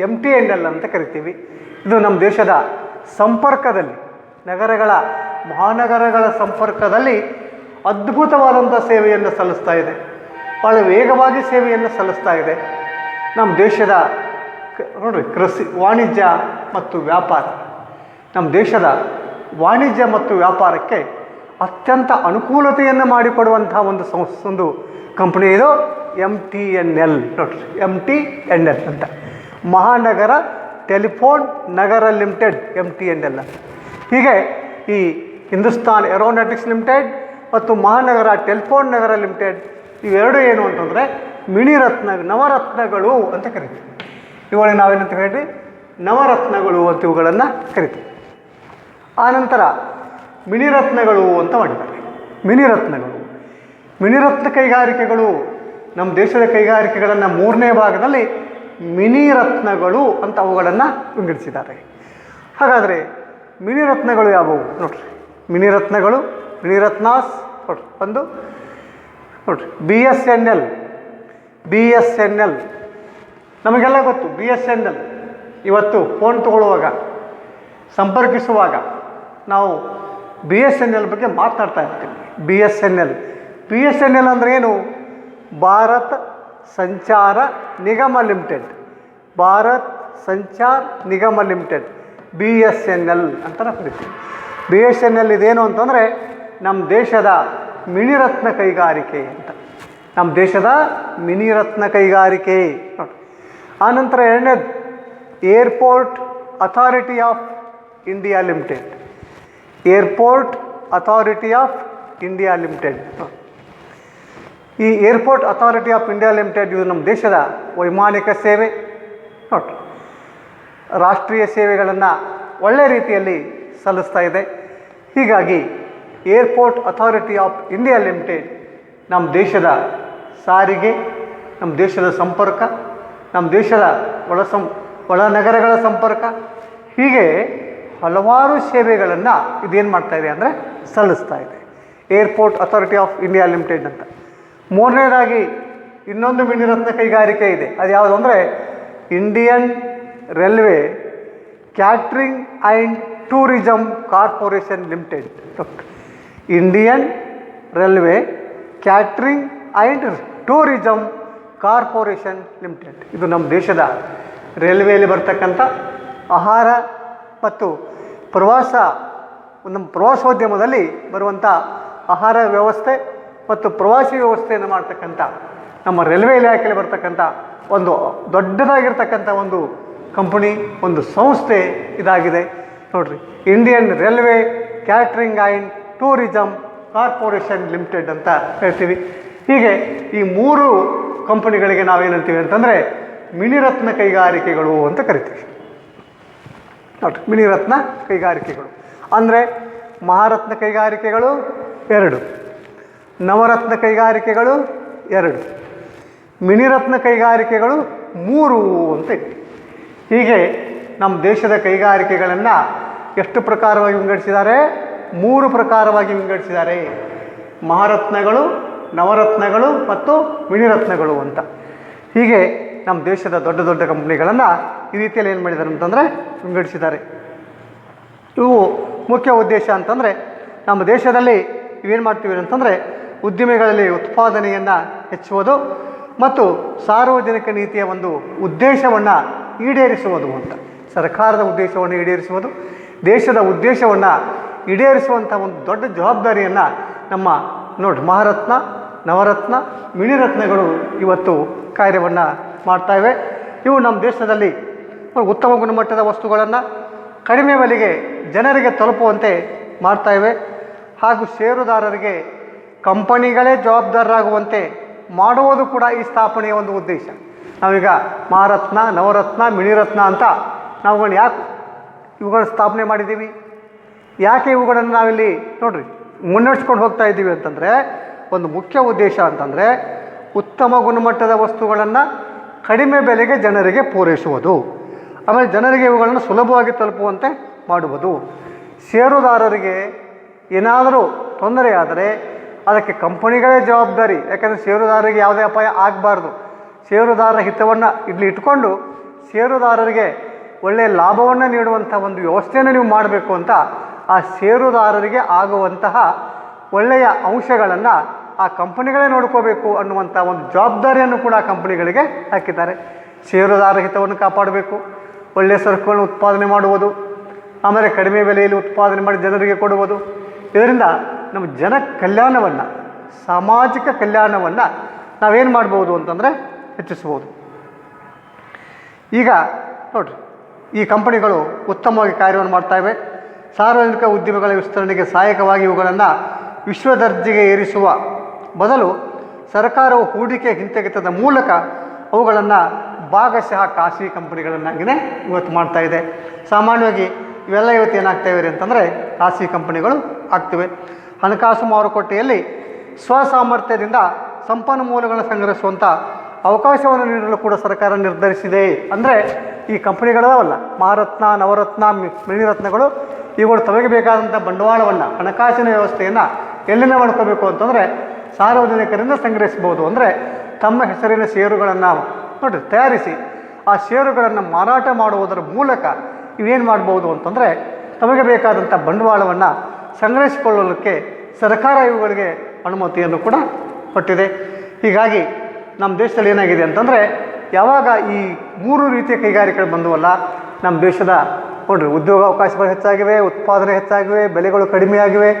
Speaker 1: MTNL ಅಂತ ಕರಿತೀವಿ. ಇದು ನಮ್ಮ ದೇಶದ ಸಂಪರ್ಕದಲ್ಲಿ, ಮಹಾನಗರಗಳ ಸಂಪರ್ಕದಲ್ಲಿ ಅದ್ಭುತವಾದಂಥ ಸೇವೆಯನ್ನು ಸಲ್ಲಿಸ್ತಾ ಇದೆ, ಭಾಳ ವೇಗವಾಗಿ ಸೇವೆಯನ್ನು ಸಲ್ಲಿಸ್ತಾ ಇದೆ. ನಮ್ಮ ದೇಶದ ನೋಡಿರಿ, ಕೃಷಿ, ವಾಣಿಜ್ಯ ಮತ್ತು ವ್ಯಾಪಾರ. ನಮ್ಮ ದೇಶದ ವಾಣಿಜ್ಯ ಮತ್ತು ವ್ಯಾಪಾರಕ್ಕೆ ಅತ್ಯಂತ ಅನುಕೂಲತೆಯನ್ನು ಮಾಡಿಕೊಡುವಂತಹ ಒಂದು ಕಂಪ್ನಿ ಇದು MTNL. ನೋಡಿರಿ, MTNL ಅಂತ, ಮಹಾನಗರ ಟೆಲಿಫೋನ್ ನಗರ ಲಿಮಿಟೆಡ್, MTNL. ಹೀಗೆ ಈ ಹಿಂದೂಸ್ತಾನ್ ಏರೋನಾಟಿಕ್ಸ್ ಲಿಮಿಟೆಡ್ ಮತ್ತು ಮಹಾನಗರ ಟೆಲಿಫೋನ್ ನಗರ ಲಿಮಿಟೆಡ್ ಇವೆರಡು ಏನು ಅಂತಂದರೆ ನವರತ್ನಗಳು ಅಂತ ಕರಿತೀವಿ. ಇವುಗಳಿಗೆ ನಾವೇನಂತ ಹೇಳ್ರಿ, ನವರತ್ನಗಳು ಅಂತ ಇವುಗಳನ್ನು ಕರಿತೀವಿ. ಆನಂತರ ಮಿನಿರತ್ನಗಳು ಅಂತ ಮಾಡಿದ್ದಾರೆ. ಮಿನಿರತ್ನ ಕೈಗಾರಿಕೆಗಳು ನಮ್ಮ ದೇಶದ ಕೈಗಾರಿಕೆಗಳನ್ನು 3ನೇ ಭಾಗದಲ್ಲಿ ಮಿನಿರತ್ನಗಳು ಅಂತ ಅವುಗಳನ್ನು ವಿಂಗಡಿಸಿದ್ದಾರೆ. ಹಾಗಾದರೆ ಮಿನಿರತ್ನಗಳು ಯಾವುವು ನೋಡ್ರಿ? ಮಿನಿರತ್ನಾಸ್ ಒಂದು ನೋಡ್ರಿ, BSNL ನಮಗೆಲ್ಲ ಗೊತ್ತು. BSNL ಇವತ್ತು ಫೋನ್ ತಗೊಳ್ಳುವಾಗ, ಸಂಪರ್ಕಿಸುವಾಗ ನಾವು BSNL ಬಗ್ಗೆ ಮಾತನಾಡ್ತಾ ಇರ್ತೀವಿ. BSNL ಅಂದರೆ ಏನು? ಭಾರತ್ ಸಂಚಾರ ನಿಗಮ ಲಿಮಿಟೆಡ್, BSNL ಅಂತ ನಾವು ಕರಿತೀವಿ. BSNL ಇದೇನು ಅಂತಂದರೆ ನಮ್ಮ ದೇಶದ ಮಿನಿರತ್ನ ಕೈಗಾರಿಕೆ ಅಂತ. ಆನಂತರ ಎರಡನೇದು airport authority of India limited. ಈ airport authority of India limited ಇದು ನಮ್ಮ ದೇಶದ ವೈಮಾನಿಕ ಸೇವೆ, ರಾಷ್ಟ್ರೀಯ ಸೇವೆಗಳನ್ನು ಒಳ್ಳೆಯ ರೀತಿಯಲ್ಲಿ ಸಲ್ಲಿಸ್ತಾ ಇದೆ. ಹೀಗಾಗಿ airport authority of India limited ನಮ್ಮ ದೇಶದ ಸಾರಿಗೆ, ನಮ್ಮ ದೇಶದ ಸಂಪರ್ಕ, ನಮ್ಮ ದೇಶದ ಒಳನಗರಗಳ ಸಂಪರ್ಕ, ಹೀಗೆ ಹಲವಾರು ಸೇವೆಗಳನ್ನು ಇದೇನು ಮಾಡ್ತಾಯಿದೆ ಅಂದರೆ ಸಲ್ಲಿಸ್ತಾ ಇದೆ, airport authority of India limited ಅಂತ. ಮೂರನೇದಾಗಿ ಇನ್ನೊಂದು ಮಿನಿರತ್ನ ಕೈಗಾರಿಕೆ ಇದೆ. ಅದು ಯಾವುದು ಅಂದರೆ Indian railway catering and tourism corporation limited. Indian railway catering and tourism corporation limited. ಇದು ನಮ್ಮ ದೇಶದ ರೈಲ್ವೆಯಲ್ಲಿ ಬರ್ತಕ್ಕಂಥ ಆಹಾರ ಮತ್ತು ನಮ್ಮ ಪ್ರವಾಸೋದ್ಯಮದಲ್ಲಿ ಬರುವಂಥ ಆಹಾರ ವ್ಯವಸ್ಥೆ ಮತ್ತು ಪ್ರವಾಸಿ ವ್ಯವಸ್ಥೆಯನ್ನು ಮಾಡ್ತಕ್ಕಂಥ ನಮ್ಮ ರೈಲ್ವೆ ಇಲಾಖೆಯಲ್ಲಿ ಬರ್ತಕ್ಕಂಥ ಒಂದು ದೊಡ್ಡದಾಗಿರ್ತಕ್ಕಂಥ ಒಂದು ಕಂಪನಿ, ಒಂದು ಸಂಸ್ಥೆ ಇದಾಗಿದೆ ನೋಡಿರಿ, Indian railway catering and tourism corporation limited ಅಂತ ಹೇಳ್ತೀವಿ. ಹೀಗೆ ಈ 3 ಕಂಪನಿಗಳಿಗೆ ನಾವೇನಂತೀವಿ ಅಂತಂದರೆ ಮಿನಿರತ್ನ ಕೈಗಾರಿಕೆಗಳು ಅಂತ ಕರಿತೀವಿ. ನೋಡಿರಿ, ಮಿನಿರತ್ನ ಕೈಗಾರಿಕೆಗಳು ಅಂದರೆ ಮಹಾರತ್ನ ಕೈಗಾರಿಕೆಗಳು 2, ನವರತ್ನ ಕೈಗಾರಿಕೆಗಳು 2, ಮಿನಿರತ್ನ ಕೈಗಾರಿಕೆಗಳು 3 ಅಂತ ಇದೆ. ಹೀಗೆ ನಮ್ಮ ದೇಶದ ಕೈಗಾರಿಕೆಗಳನ್ನು ಎಷ್ಟು ಪ್ರಕಾರವಾಗಿ ವಿಂಗಡಿಸಿದ್ದಾರೆ? 3 ಪ್ರಕಾರವಾಗಿ ವಿಂಗಡಿಸಿದ್ದಾರೆ. ಮಹಾರತ್ನಗಳು, ನವರತ್ನಗಳು ಮತ್ತು ಮಿನಿರತ್ನಗಳು ಅಂತ. ಹೀಗೆ ನಮ್ಮ ದೇಶದ ದೊಡ್ಡ ದೊಡ್ಡ ಕಂಪ್ನಿಗಳನ್ನು ಈ ರೀತಿಯಲ್ಲಿ ಏನು ಮಾಡಿದ್ದಾರೆ ಅಂತಂದರೆ ವಿಂಗಡಿಸಿದ್ದಾರೆ. ಇವು ಮುಖ್ಯ ಉದ್ದೇಶ ಅಂತಂದರೆ ನಮ್ಮ ದೇಶದಲ್ಲಿ ಇವೇನು ಮಾಡ್ತೀವಿ ಅಂತಂದರೆ ಉದ್ದಿಮೆಗಳಲ್ಲಿ ಉತ್ಪಾದನೆಯನ್ನು ಹೆಚ್ಚುವುದು ಮತ್ತು ಸಾರ್ವಜನಿಕ ನೀತಿಯ ಒಂದು ಉದ್ದೇಶವನ್ನು ಈಡೇರಿಸುವುದು ಅಂತ. ಸರ್ಕಾರದ ಉದ್ದೇಶವನ್ನು ಈಡೇರಿಸುವುದು, ದೇಶದ ಉದ್ದೇಶವನ್ನು ಈಡೇರಿಸುವಂಥ ಒಂದು ದೊಡ್ಡ ಜವಾಬ್ದಾರಿಯನ್ನು ನಮ್ಮ ಮಹಾರತ್ನ, ನವರತ್ನ, ಮಿನಿರತ್ನಗಳು ಇವತ್ತು ಕಾರ್ಯವನ್ನು ಮಾಡ್ತಾಯಿವೆ. ಇವು ನಮ್ಮ ದೇಶದಲ್ಲಿ ಉತ್ತಮ ಗುಣಮಟ್ಟದ ವಸ್ತುಗಳನ್ನು ಕಡಿಮೆ ಬೆಲೆಗೆ ಜನರಿಗೆ ತಲುಪುವಂತೆ ಮಾಡ್ತಾಯಿವೆ. ಹಾಗೂ ಷೇರುದಾರರಿಗೆ ಕಂಪನಿಗಳೇ ಜವಾಬ್ದಾರರಾಗುವಂತೆ ಮಾಡುವುದು ಕೂಡ ಈ ಸ್ಥಾಪನೆಯ ಒಂದು ಉದ್ದೇಶ. ನಾವೀಗ ಮಹಾರತ್ನ, ನವರತ್ನ, ಮಿನಿರತ್ನ ಅಂತ ನಾವುಗಳನ್ನ ಯಾಕೆ ಇವುಗಳ ಸ್ಥಾಪನೆ ಮಾಡಿದ್ದೀವಿ? ಯಾಕೆ ಇವುಗಳನ್ನು ನಾವಿಲ್ಲಿ ನೋಡಿರಿ ಮುನ್ನಡೆಸ್ಕೊಂಡು ಹೋಗ್ತಾ ಇದ್ದೀವಿ ಅಂತಂದರೆ ಒಂದು ಮುಖ್ಯ ಉದ್ದೇಶ ಅಂತಂದರೆ ಉತ್ತಮ ಗುಣಮಟ್ಟದ ವಸ್ತುಗಳನ್ನು ಕಡಿಮೆ ಬೆಲೆಗೆ ಜನರಿಗೆ ಪೂರೈಸುವುದು, ಆಮೇಲೆ ಜನರಿಗೆ ಇವುಗಳನ್ನು ಸುಲಭವಾಗಿ ತಲುಪುವಂತೆ ಮಾಡುವುದು. ಷೇರುದಾರರಿಗೆ ಏನಾದರೂ ತೊಂದರೆ ಆದರೆ ಅದಕ್ಕೆ ಕಂಪನಿಗಳೇ ಜವಾಬ್ದಾರಿ. ಯಾಕಂದರೆ ಷೇರುದಾರರಿಗೆ ಯಾವುದೇ ಅಪಾಯ ಆಗಬಾರ್ದು. ಷೇರುದಾರರ ಹಿತವನ್ನು ಇಲ್ಲಿ ಇಟ್ಕೊಂಡು ಷೇರುದಾರರಿಗೆ ಒಳ್ಳೆಯ ಲಾಭವನ್ನು ನೀಡುವಂಥ ಒಂದು ವ್ಯವಸ್ಥೆಯನ್ನು ನೀವು ಮಾಡಬೇಕು ಅಂತ ಆ ಷೇರುದಾರರಿಗೆ ಆಗುವಂತಹ ಒಳ್ಳೆಯ ಅಂಶಗಳನ್ನು ಆ ಕಂಪನಿಗಳೇ ನೋಡ್ಕೋಬೇಕು ಅನ್ನುವಂಥ ಒಂದು ಜವಾಬ್ದಾರಿಯನ್ನು ಕೂಡ ಕಂಪನಿಗಳಿಗೆ ಹಾಕಿದ್ದಾರೆ. ಷೇರುದಾರ ಹಿತವನ್ನು ಕಾಪಾಡಬೇಕು, ಒಳ್ಳೆಯ ಸರಕುಗಳನ್ನು ಉತ್ಪಾದನೆ ಮಾಡುವುದು, ಆಮೇಲೆ ಕಡಿಮೆ ಬೆಲೆಯಲ್ಲಿ ಉತ್ಪಾದನೆ ಮಾಡಿ ಜನರಿಗೆ ಕೊಡುವುದು. ಇದರಿಂದ ನಮ್ಮ ಜನ ಕಲ್ಯಾಣವನ್ನು, ಸಾಮಾಜಿಕ ಕಲ್ಯಾಣವನ್ನು ನಾವೇನು ಮಾಡ್ಬೋದು ಅಂತಂದರೆ ಹೆಚ್ಚಿಸ್ಬೋದು. ಈಗ ನೋಡಿರಿ, ಈ ಕಂಪನಿಗಳು ಉತ್ತಮವಾಗಿ ಕಾರ್ಯವನ್ನು ಮಾಡ್ತಾಯಿವೆ. ಸಾರ್ವಜನಿಕ ಉದ್ಯಮಗಳ ವಿಸ್ತರಣೆಗೆ ಸಹಾಯಕವಾಗಿ ಇವುಗಳನ್ನು ವಿಶ್ವದರ್ಜೆಗೆ ಏರಿಸುವ ಬದಲು ಸರ್ಕಾರವು ಹೂಡಿಕೆ ಹಿಂತೆಗೆತದ ಮೂಲಕ ಅವುಗಳನ್ನು ಭಾಗಶಃ ಖಾಸಗಿ ಕಂಪನಿಗಳನ್ನಾಗಿಯೇ ಇವತ್ತು ಮಾಡ್ತಾಯಿದೆ. ಸಾಮಾನ್ಯವಾಗಿ ಇವೆಲ್ಲ ಇವತ್ತು ಏನಾಗ್ತಾಯಿವೆ ಅಂತಂದರೆ ಖಾಸಗಿ ಕಂಪನಿಗಳು ಆಗ್ತಿವೆ. ಹಣಕಾಸು ಮಾರುಕಟ್ಟೆಯಲ್ಲಿ ಸ್ವಸಾಮರ್ಥ್ಯದಿಂದ ಸಂಪನ್ಮೂಲಗಳನ್ನು ಸಂಗ್ರಹಿಸುವಂಥ ಅವಕಾಶವನ್ನು ನೀಡಲು ಕೂಡ ಸರ್ಕಾರ ನಿರ್ಧರಿಸಿದೆ. ಅಂದರೆ ಈ ಕಂಪನಿಗಳವಲ್ಲ, ಮಹಾರತ್ನ, ನವರತ್ನ, ಮಿಣಿರತ್ನಗಳು ಇವುಗಳು ತಮಗೆ ಬೇಕಾದಂಥ ಬಂಡವಾಳವನ್ನು, ಹಣಕಾಸಿನ ವ್ಯವಸ್ಥೆಯನ್ನು ಎಲ್ಲಿಂದ ಮಾಡ್ಕೋಬೇಕು ಅಂತಂದರೆ ಸಾರ್ವಜನಿಕರಿಂದ ಸಂಗ್ರಹಿಸ್ಬೋದು. ಅಂದರೆ ತಮ್ಮ ಹೆಸರಿನ ಷೇರುಗಳನ್ನು ನೋಡಿರಿ ತಯಾರಿಸಿ ಆ ಷೇರುಗಳನ್ನು ಮಾರಾಟ ಮಾಡುವುದರ ಮೂಲಕ ಇವೇನು ಮಾಡ್ಬೋದು ಅಂತಂದರೆ ತಮಗೆ ಬೇಕಾದಂಥ ಬಂಡವಾಳವನ್ನು ಸಂಗ್ರಹಿಸಿಕೊಳ್ಳಲಿಕ್ಕೆ ಸರ್ಕಾರ ಇವುಗಳಿಗೆ ಅನುಮತಿಯನ್ನು ಕೂಡ ಕೊಟ್ಟಿದೆ. ಹೀಗಾಗಿ ನಮ್ಮ ದೇಶದಲ್ಲಿ ಏನಾಗಿದೆ ಅಂತಂದರೆ ಯಾವಾಗ ಈ 3 ರೀತಿಯ ಕೈಗಾರಿಕೆಗಳು ಬಂದವಲ್ಲ, ನಮ್ಮ ದೇಶದ ನೋಡಿರಿ ಉದ್ಯೋಗ ಅವಕಾಶಗಳು ಹೆಚ್ಚಾಗಿವೆ, ಉತ್ಪಾದನೆ ಹೆಚ್ಚಾಗಿವೆ, ಬೆಲೆಗಳು ಕಡಿಮೆಯಾಗಿವೆ.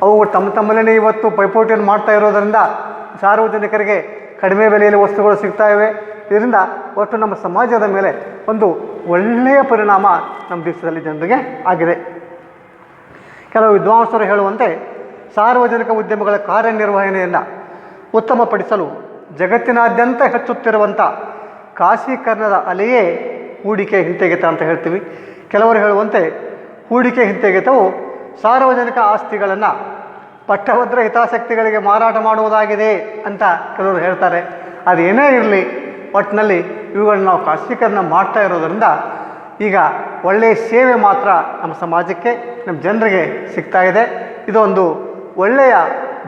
Speaker 1: ಅವು ತಮ್ಮಲ್ಲೇ ಇವತ್ತು ಪೈಪೋಟಿಯನ್ನು ಮಾಡ್ತಾ ಇರೋದರಿಂದ ಸಾರ್ವಜನಿಕರಿಗೆ ಕಡಿಮೆ ಬೆಲೆಯಲ್ಲಿ ವಸ್ತುಗಳು ಸಿಗ್ತಾ ಇವೆ. ಇದರಿಂದ ಒಟ್ಟು ನಮ್ಮ ಸಮಾಜದ ಮೇಲೆ ಒಂದು ಒಳ್ಳೆಯ ಪರಿಣಾಮ ನಮ್ಮ ದೇಶದಲ್ಲಿ ಜನರಿಗೆ ಆಗಿದೆ. ಕೆಲವು ವಿದ್ವಾಂಸರು ಹೇಳುವಂತೆ ಸಾರ್ವಜನಿಕ ಉದ್ಯಮಗಳ ಕಾರ್ಯನಿರ್ವಹಣೆಯನ್ನು ಉತ್ತಮಪಡಿಸಲು ಜಗತ್ತಿನಾದ್ಯಂತ ಹೆಚ್ಚುತ್ತಿರುವಂಥ ಖಾಸಗೀಕರಣದ ಅಲೆಯೇ ಹೂಡಿಕೆ ಹಿಂತೆಗೆತ ಅಂತ ಹೇಳ್ತೀವಿ. ಕೆಲವರು ಹೇಳುವಂತೆ ಹೂಡಿಕೆ ಹಿಂತೆಗೆತವು ಸಾರ್ವಜನಿಕ ಆಸ್ತಿಗಳನ್ನು ಪಟ್ಟಭದ್ರ ಹಿತಾಸಕ್ತಿಗಳಿಗೆ ಮಾರಾಟ ಮಾಡುವುದಾಗಿದೆ ಅಂತ ಕೆಲವರು ಹೇಳ್ತಾರೆ. ಅದೇನೇ ಇರಲಿ, ಒಟ್ಟಿನಲ್ಲಿ ಇವುಗಳನ್ನ ನಾವು ಖಾಸಗೀಕರಣ ಮಾಡ್ತಾ ಇರೋದರಿಂದ ಈಗ ಒಳ್ಳೆಯ ಸೇವೆ ಮಾತ್ರ ನಮ್ಮ ಸಮಾಜಕ್ಕೆ, ನಮ್ಮ ಜನರಿಗೆ ಸಿಗ್ತಾ ಇದೆ. ಇದೊಂದು ಒಳ್ಳೆಯ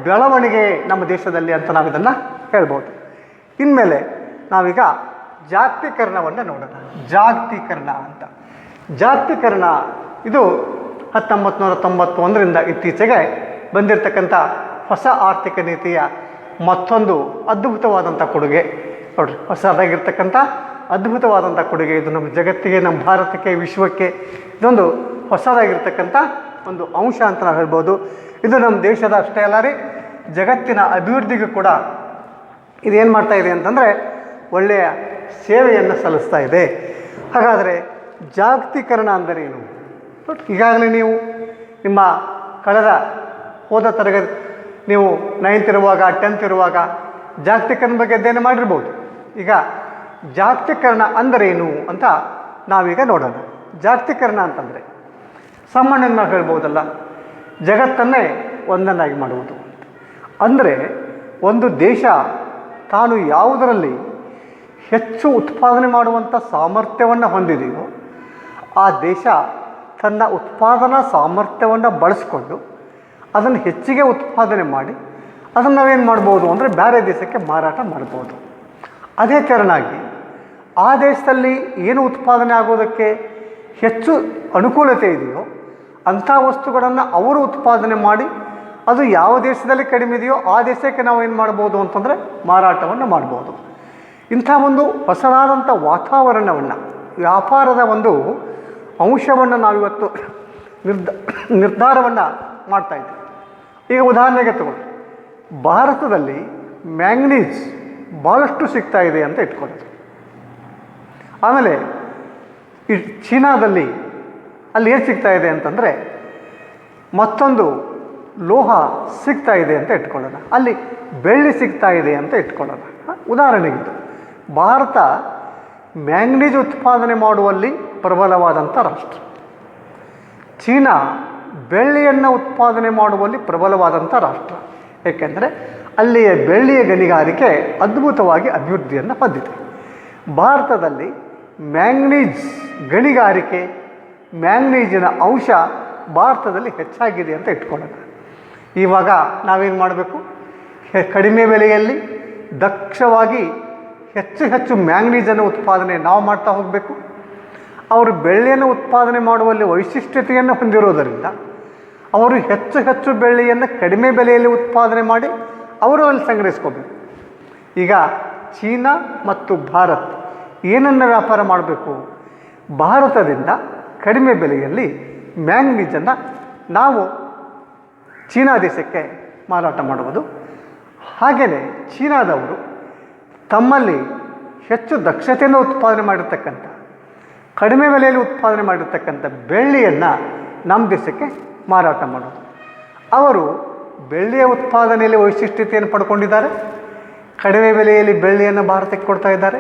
Speaker 1: ಬೆಳವಣಿಗೆ ನಮ್ಮ ದೇಶದಲ್ಲಿ ಅಂತ ನಾವು ಇದನ್ನು ಹೇಳ್ಬೋದು. ಇನ್ಮೇಲೆ ನಾವೀಗ ಜಾಗತೀಕರಣವನ್ನು ನೋಡೋಣ. ಜಾಗತೀಕರಣ ಅಂತ, ಜಾಗತೀಕರಣ ಇದು 1991ರಿಂದ ಇತ್ತೀಚೆಗೆ ಬಂದಿರತಕ್ಕಂಥ ಹೊಸ ಆರ್ಥಿಕ ನೀತಿಯ ಮತ್ತೊಂದು ಅದ್ಭುತವಾದಂಥ ಕೊಡುಗೆ. ನೋಡಿರಿ, ಹೊಸದಾಗಿರ್ತಕ್ಕಂಥ ಅದ್ಭುತವಾದಂಥ ಕೊಡುಗೆ ಇದು ನಮ್ಮ ಜಗತ್ತಿಗೆ, ನಮ್ಮ ಭಾರತಕ್ಕೆ, ವಿಶ್ವಕ್ಕೆ ಇದೊಂದು ಹೊಸದಾಗಿರ್ತಕ್ಕಂಥ ಒಂದು ಅಂಶ ಅಂತ ನಾವು ಹೇಳ್ಬೋದು. ಇದು ನಮ್ಮ ದೇಶದ ಅಷ್ಟೇ ಅಲ್ಲ ರೀ, ಜಗತ್ತಿನ ಅಭಿವೃದ್ಧಿಗೂ ಕೂಡ ಇದೇನು ಮಾಡ್ತಾ ಇದೆ ಅಂತಂದರೆ ಒಳ್ಳೆಯ ಸೇವೆಯನ್ನು ಸಲ್ಲಿಸ್ತಾ ಇದೆ. ಹಾಗಾದರೆ ಜಾಗತೀಕರಣ ಅಂದರೇನು? ಈಗಾಗಲೇ ನೀವು ನಿಮ್ಮ ಕಳೆದ ಹೋದ ತರಗತಿ ನೀವು 9th ಇರುವಾಗ 10th ಇರುವಾಗ ಜಾಗತೀಕರಣ ಬಗ್ಗೆ ಅಧ್ಯಯನ ಮಾಡಿರ್ಬೋದು. ಈಗ ಜಾಗತೀಕರಣ ಅಂದರೇನು ಅಂತ ನಾವೀಗ ನೋಡೋಣ. ಜಾಗತೀಕರಣ ಅಂತಂದರೆ ಸಾಮಾನ್ಯವಾಗಿ ನಾವು ಹೇಳ್ಬೋದಲ್ಲ, ಜಗತ್ತನ್ನೇ ಒಂದನ್ನಾಗಿ ಮಾಡುವುದು. ಅಂದರೆ ಒಂದು ದೇಶ ತಾನು ಯಾವುದರಲ್ಲಿ ಹೆಚ್ಚು ಉತ್ಪಾದನೆ ಮಾಡುವಂಥ ಸಾಮರ್ಥ್ಯವನ್ನು ಹೊಂದಿದೆಯೋ ಆ ದೇಶ ತನ್ನ ಉತ್ಪಾದನಾ ಸಾಮರ್ಥ್ಯವನ್ನು ಬಳಸಿಕೊಂಡು ಅದನ್ನು ಹೆಚ್ಚಿಗೆ ಉತ್ಪಾದನೆ ಮಾಡಿ ಅದನ್ನು ನಾವೇನು ಮಾಡ್ಬೋದು ಅಂದರೆ ಬೇರೆ ದೇಶಕ್ಕೆ ಮಾರಾಟ ಮಾಡ್ಬೋದು. ಅದೇ ತೆರನಾಗಿ ಆ ದೇಶದಲ್ಲಿ ಏನು ಉತ್ಪಾದನೆ ಆಗೋದಕ್ಕೆ ಹೆಚ್ಚು ಅನುಕೂಲತೆ ಇದೆಯೋ ಅಂಥ ವಸ್ತುಗಳನ್ನು ಅವರು ಉತ್ಪಾದನೆ ಮಾಡಿ ಅದು ಯಾವ ದೇಶದಲ್ಲಿ ಕಡಿಮೆ ಇದೆಯೋ ಆ ದೇಶಕ್ಕೆ ನಾವು ಏನು ಮಾಡ್ಬೋದು ಅಂತಂದರೆ ಮಾರಾಟವನ್ನು ಮಾಡ್ಬೋದು. ಇಂಥ ಒಂದು ಹೊಸದಾದಂಥ ವಾತಾವರಣವನ್ನು, ವ್ಯಾಪಾರದ ಒಂದು ಅಂಶವನ್ನು ನಾವಿವತ್ತು ನಿರ್ಧಾರವನ್ನು ಮಾಡ್ತಾಯಿದ್ದೀವಿ. ಈಗ ಉದಾಹರಣೆಗೆ ತಗೊಳ್ಳಿ, ಭಾರತದಲ್ಲಿ ಮ್ಯಾಂಗ್ನೀಸ್ ಭಾಳಷ್ಟು ಸಿಗ್ತಾ ಇದೆ ಅಂತ ಇಟ್ಕೊಳ್ಳೋದು. ಆಮೇಲೆ ಈ ಚೀನಾದಲ್ಲಿ ಅಲ್ಲಿ ಏನು ಸಿಗ್ತಾ ಇದೆ ಅಂತಂದರೆ ಮತ್ತೊಂದು ಲೋಹ ಸಿಗ್ತಾ ಇದೆ ಅಂತ ಇಟ್ಕೊಳ್ಳೋಣ, ಅಲ್ಲಿ ಬೆಳ್ಳಿ ಸಿಗ್ತಾ ಇದೆ ಅಂತ ಇಟ್ಕೊಳ್ಳೋಣ. ಉದಾಹರಣೆಗಿದ್ದು ಭಾರತ ಮ್ಯಾಂಗ್ನೀಸ್ ಉತ್ಪಾದನೆ ಮಾಡುವಲ್ಲಿ ಪ್ರಬಲವಾದಂಥ ರಾಷ್ಟ್ರ. ಚೀನಾ ಬೆಳ್ಳಿಯನ್ನು ಉತ್ಪಾದನೆ ಮಾಡುವಲ್ಲಿ ಪ್ರಬಲವಾದಂಥ ರಾಷ್ಟ್ರ. ಏಕೆಂದರೆ ಅಲ್ಲಿಯ ಬೆಳ್ಳಿಯ ಗಣಿಗಾರಿಕೆ ಅದ್ಭುತವಾಗಿ ಅಭಿವೃದ್ಧಿಯನ್ನು ಹೊಂದಿದೆ. ಭಾರತದಲ್ಲಿ ಮ್ಯಾಂಗ್ನೀಸ್ ಗಣಿಗಾರಿಕೆ, ಮ್ಯಾಂಗ್ನೀಸಿನ ಅಂಶ ಭಾರತದಲ್ಲಿ ಹೆಚ್ಚಾಗಿದೆ ಅಂತ ಇಟ್ಕೊಳ್ಳೋಣ. ಇವಾಗ ನಾವೇನು ಮಾಡಬೇಕು, ಕಡಿಮೆ ಬೆಲೆಯಲ್ಲಿ ದಕ್ಷವಾಗಿ ಹೆಚ್ಚು ಹೆಚ್ಚು ಮ್ಯಾಂಗ್ನೀಸನ್ನು ಉತ್ಪಾದನೆ ನಾವು ಮಾಡ್ತಾ ಹೋಗಬೇಕು. ಅವರು ಬೆಳ್ಳಿಯನ್ನು ಉತ್ಪಾದನೆ ಮಾಡುವಲ್ಲಿ ವೈಶಿಷ್ಟ್ಯತೆಯನ್ನು ಹೊಂದಿರೋದರಿಂದ ಅವರು ಹೆಚ್ಚು ಹೆಚ್ಚು ಬೆಳ್ಳಿಯನ್ನು ಕಡಿಮೆ ಬೆಲೆಯಲ್ಲಿ ಉತ್ಪಾದನೆ ಮಾಡಿ ಅವರು ಅಲ್ಲಿ ಸಂಗ್ರಹಿಸ್ಕೋಬೇಕು. ಈಗ ಚೀನಾ ಮತ್ತು ಭಾರತ್ ಏನನ್ನು ವ್ಯಾಪಾರ ಮಾಡಬೇಕು? ಭಾರತದಿಂದ ಕಡಿಮೆ ಬೆಲೆಯಲ್ಲಿ ಮ್ಯಾಂಗ್ನೀಸನ್ನು ನಾವು ಚೀನಾ ದೇಶಕ್ಕೆ ಮಾರಾಟ ಮಾಡುವುದು. ಹಾಗೆಯೇ ಚೀನಾದವರು ತಮ್ಮಲ್ಲಿ ಹೆಚ್ಚು ದಕ್ಷತೆಯನ್ನು ಉತ್ಪಾದನೆ ಮಾಡಿರ್ತಕ್ಕಂಥ, ಕಡಿಮೆ ಬೆಲೆಯಲ್ಲಿ ಉತ್ಪಾದನೆ ಮಾಡಿರ್ತಕ್ಕಂಥ ಬೆಳ್ಳಿಯನ್ನು ನಮ್ಮ ದೇಶಕ್ಕೆ ಮಾರಾಟ ಮಾಡೋದು. ಅವರು ಬೆಳ್ಳಿಯ ಉತ್ಪಾದನೆಯಲ್ಲಿ ವೈಶಿಷ್ಟ್ಯತೆಯನ್ನು ಪಡ್ಕೊಂಡಿದ್ದಾರೆ. ಕಡಿಮೆ ಬೆಲೆಯಲ್ಲಿ ಬೆಳ್ಳಿಯನ್ನು ಭಾರತಕ್ಕೆ ಕೊಡ್ತಾ ಇದ್ದಾರೆ.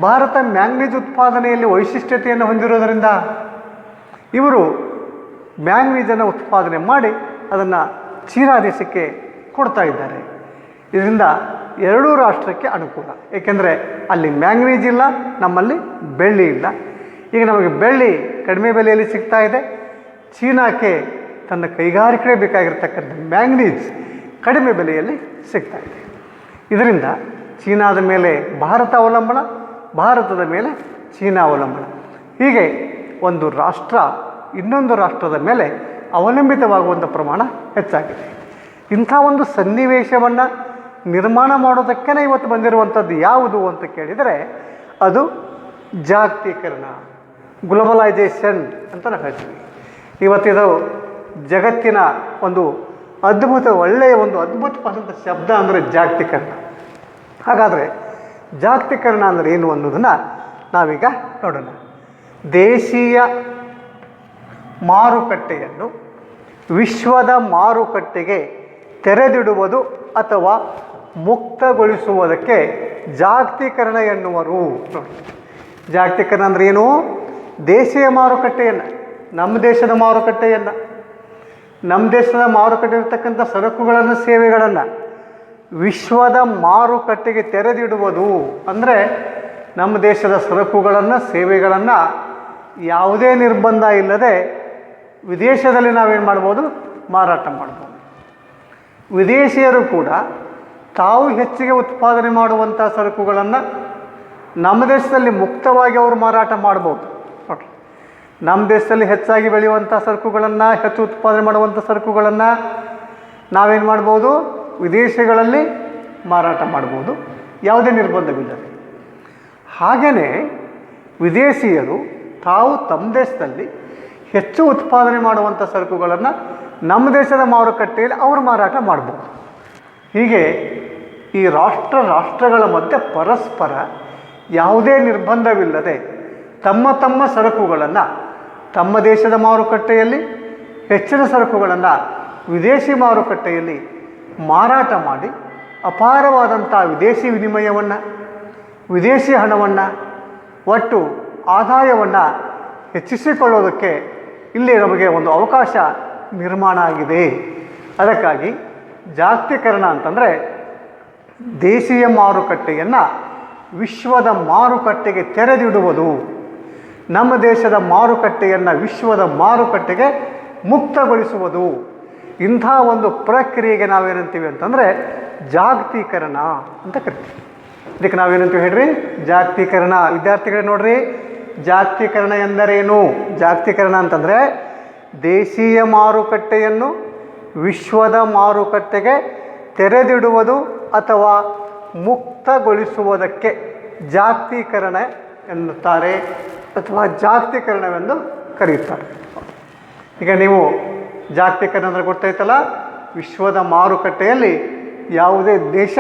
Speaker 1: ಭಾರತ ಮ್ಯಾಂಗ್ನೀಸ್ ಉತ್ಪಾದನೆಯಲ್ಲಿ ವೈಶಿಷ್ಟ್ಯತೆಯನ್ನು ಹೊಂದಿರೋದರಿಂದ ಇವರು ಮ್ಯಾಂಗ್ನೀಸನ್ನು ಉತ್ಪಾದನೆ ಮಾಡಿ ಅದನ್ನು ಚೀನಾ ದೇಶಕ್ಕೆ ಕೊಡ್ತಾ ಇದ್ದಾರೆ. ಇದರಿಂದ ಎರಡೂ ರಾಷ್ಟ್ರಕ್ಕೆ ಅನುಕೂಲ. ಏಕೆಂದರೆ ಅಲ್ಲಿ ಮ್ಯಾಂಗ್ನೀಸ್ ಇಲ್ಲ, ನಮ್ಮಲ್ಲಿ ಬೆಳ್ಳಿ ಇಲ್ಲ. ಈಗ ನಮಗೆ ಬೆಳ್ಳಿ ಕಡಿಮೆ ಬೆಲೆಯಲ್ಲಿ ಸಿಗ್ತಾ ಇದೆ. ಚೀನಾಕ್ಕೆ ತನ್ನ ಕೈಗಾರಿಕೆ ಬೇಕಾಗಿರ್ತಕ್ಕಂಥ ಮ್ಯಾಂಗ್ನೀಸ್ ಕಡಿಮೆ ಬೆಲೆಯಲ್ಲಿ ಸಿಗ್ತಾ ಇದೆ. ಇದರಿಂದ ಚೀನಾದ ಮೇಲೆ ಭಾರತ ಅವಲಂಬನ, ಭಾರತದ ಮೇಲೆ ಚೀನಾ ಅವಲಂಬನ. ಹೀಗೆ ಒಂದು ರಾಷ್ಟ್ರ ಇನ್ನೊಂದು ರಾಷ್ಟ್ರದ ಮೇಲೆ ಅವಲಂಬಿತವಾಗುವಂಥ ಪ್ರಮಾಣ ಹೆಚ್ಚಾಗಿದೆ. ಇಂಥ ಒಂದು ಸನ್ನಿವೇಶವನ್ನು ನಿರ್ಮಾಣ ಮಾಡೋದಕ್ಕೇ ಇವತ್ತು ಬಂದಿರುವಂಥದ್ದು ಯಾವುದು ಅಂತ ಕೇಳಿದರೆ ಅದು ಜಾಗತೀಕರಣ, ಗ್ಲೋಬಲೈಜೇಷನ್ ಅಂತ ನಾವು ಹೇಳ್ತೀವಿ. ಇವತ್ತಿದು ಜಗತ್ತಿನ ಒಂದು ಒಳ್ಳೆಯ ಒಂದು ಅದ್ಭುತವಾದಂಥ ಶಬ್ದ ಅಂದರೆ ಜಾಗತೀಕರಣ. ಹಾಗಾದರೆ ಜಾಗತೀಕರಣ ಅಂದರೆ ಏನು ಅನ್ನೋದನ್ನು ನಾವೀಗ ನೋಡೋಣ. ದೇಶೀಯ ಮಾರುಕಟ್ಟೆಯನ್ನು ವಿಶ್ವದ ಮಾರುಕಟ್ಟೆಗೆ ತೆರೆದಿಡುವುದು ಅಥವಾ ಮುಕ್ತಗೊಳಿಸುವುದಕ್ಕೆ ಜಾಗತೀಕರಣ ಎನ್ನುವರು. ಜಾಗತೀಕರಣ ಅಂದರೆ ಏನು? ದೇಶೀಯ ಮಾರುಕಟ್ಟೆಯನ್ನು, ನಮ್ಮ ದೇಶದ ಮಾರುಕಟ್ಟೆಯನ್ನು, ನಮ್ಮ ದೇಶದ ಮಾರುಕಟ್ಟೆ ಇರತಕ್ಕಂಥ ಸರಕುಗಳನ್ನು, ಸೇವೆಗಳನ್ನು ವಿಶ್ವದ ಮಾರುಕಟ್ಟೆಗೆ ತೆರೆದಿಡುವುದು. ಅಂದರೆ ನಮ್ಮ ದೇಶದ ಸರಕುಗಳನ್ನು, ಸೇವೆಗಳನ್ನು ಯಾವುದೇ ನಿರ್ಬಂಧ ಇಲ್ಲದೆ ವಿದೇಶದಲ್ಲಿ ನಾವೇನು ಮಾಡ್ಬೋದು? ಮಾರಾಟ ಮಾಡ್ಬೋದು. ವಿದೇಶಿಯರು ಕೂಡ ತಾವು ಹೆಚ್ಚಿಗೆ ಉತ್ಪಾದನೆ ಮಾಡುವಂಥ ಸರಕುಗಳನ್ನು ನಮ್ಮ ದೇಶದಲ್ಲಿ ಮುಕ್ತವಾಗಿ ಅವರು ಮಾರಾಟ ಮಾಡ್ಬೋದು. ನೋಡಿರಿ, ನಮ್ಮ ದೇಶದಲ್ಲಿ ಹೆಚ್ಚಾಗಿ ಬೆಳೆಯುವಂಥ ಸರಕುಗಳನ್ನು, ಹೆಚ್ಚು ಉತ್ಪಾದನೆ ಮಾಡುವಂಥ ಸರಕುಗಳನ್ನು ನಾವೇನು ಮಾಡ್ಬೋದು? ವಿದೇಶಗಳಲ್ಲಿ ಮಾರಾಟ ಮಾಡ್ಬೋದು, ಯಾವುದೇ ನಿರ್ಬಂಧವಿಲ್ಲದೆ. ಹಾಗೆಯೇ ವಿದೇಶಿಯರು ತಾವು ತಮ್ಮ ದೇಶದಲ್ಲಿ ಹೆಚ್ಚು ಉತ್ಪಾದನೆ ಮಾಡುವಂಥ ಸರಕುಗಳನ್ನು ನಮ್ಮ ದೇಶದ ಮಾರುಕಟ್ಟೆಯಲ್ಲಿ ಅವರು ಮಾರಾಟ ಮಾಡ್ಬೋದು. ಹೀಗೆ ಈ ರಾಷ್ಟ್ರಗಳ ಮಧ್ಯೆ ಪರಸ್ಪರ ಯಾವುದೇ ನಿರ್ಬಂಧವಿಲ್ಲದೆ ತಮ್ಮ ತಮ್ಮ ಸರಕುಗಳನ್ನು ತಮ್ಮ ದೇಶದ ಮಾರುಕಟ್ಟೆಯಲ್ಲಿ, ಹೆಚ್ಚಿನ ಸರಕುಗಳನ್ನು ವಿದೇಶಿ ಮಾರುಕಟ್ಟೆಯಲ್ಲಿ ಮಾರಾಟ ಮಾಡಿ ಅಪಾರವಾದಂಥ ವಿದೇಶಿ ವಿನಿಮಯವನ್ನು, ವಿದೇಶಿ ಹಣವನ್ನು, ಒಟ್ಟು ಆದಾಯವನ್ನು ಹೆಚ್ಚಿಸಿಕೊಳ್ಳೋದಕ್ಕೆ ಇಲ್ಲಿ ನಮಗೆ ಒಂದು ಅವಕಾಶ ನಿರ್ಮಾಣ ಆಗಿದೆ. ಅದಕ್ಕಾಗಿ ಜಾಗತೀಕರಣ ಅಂತಂದರೆ ದೇಶೀಯ ಮಾರುಕಟ್ಟೆಯನ್ನು ವಿಶ್ವದ ಮಾರುಕಟ್ಟೆಗೆ ತೆರೆದಿಡುವುದು, ನಮ್ಮ ದೇಶದ ಮಾರುಕಟ್ಟೆಯನ್ನು ವಿಶ್ವದ ಮಾರುಕಟ್ಟೆಗೆ ಮುಕ್ತಗೊಳಿಸುವುದು. ಇಂಥ ಒಂದು ಪ್ರಕ್ರಿಯೆಗೆ ನಾವೇನಂತೀವಿ ಅಂತಂದರೆ ಜಾಗತೀಕರಣ ಅಂತ ಕರಿತೀವಿ. ಇದಕ್ಕೆ ನಾವೇನಂತೀವಿ ಹೇಳ್ರಿ? ಜಾಗತೀಕರಣ. ವಿದ್ಯಾರ್ಥಿಗಳೇ ನೋಡ್ರಿ, ಜಾಗತೀಕರಣ ಎಂದರೇನು? ಜಾಗತೀಕರಣ ಅಂತಂದರೆ ದೇಶೀಯ ಮಾರುಕಟ್ಟೆಯನ್ನು ವಿಶ್ವದ ಮಾರುಕಟ್ಟೆಗೆ ತೆರೆದಿಡುವುದು ಅಥವಾ ಮುಕ್ತಗೊಳಿಸುವುದಕ್ಕೆ ಜಾಗತೀಕರಣ ಎನ್ನುತ್ತಾರೆ ಅಥವಾ ಜಾಗತೀಕರಣವೆಂದು ಕರೆಯುತ್ತಾರೆ. ಈಗ ನೀವು ಜಾಗತೀಕರಣ ಅಂದರೆ ಗೊತ್ತಾಯ್ತಲ್ಲ, ವಿಶ್ವದ ಮಾರುಕಟ್ಟೆಯಲ್ಲಿ ಯಾವುದೇ ದೇಶ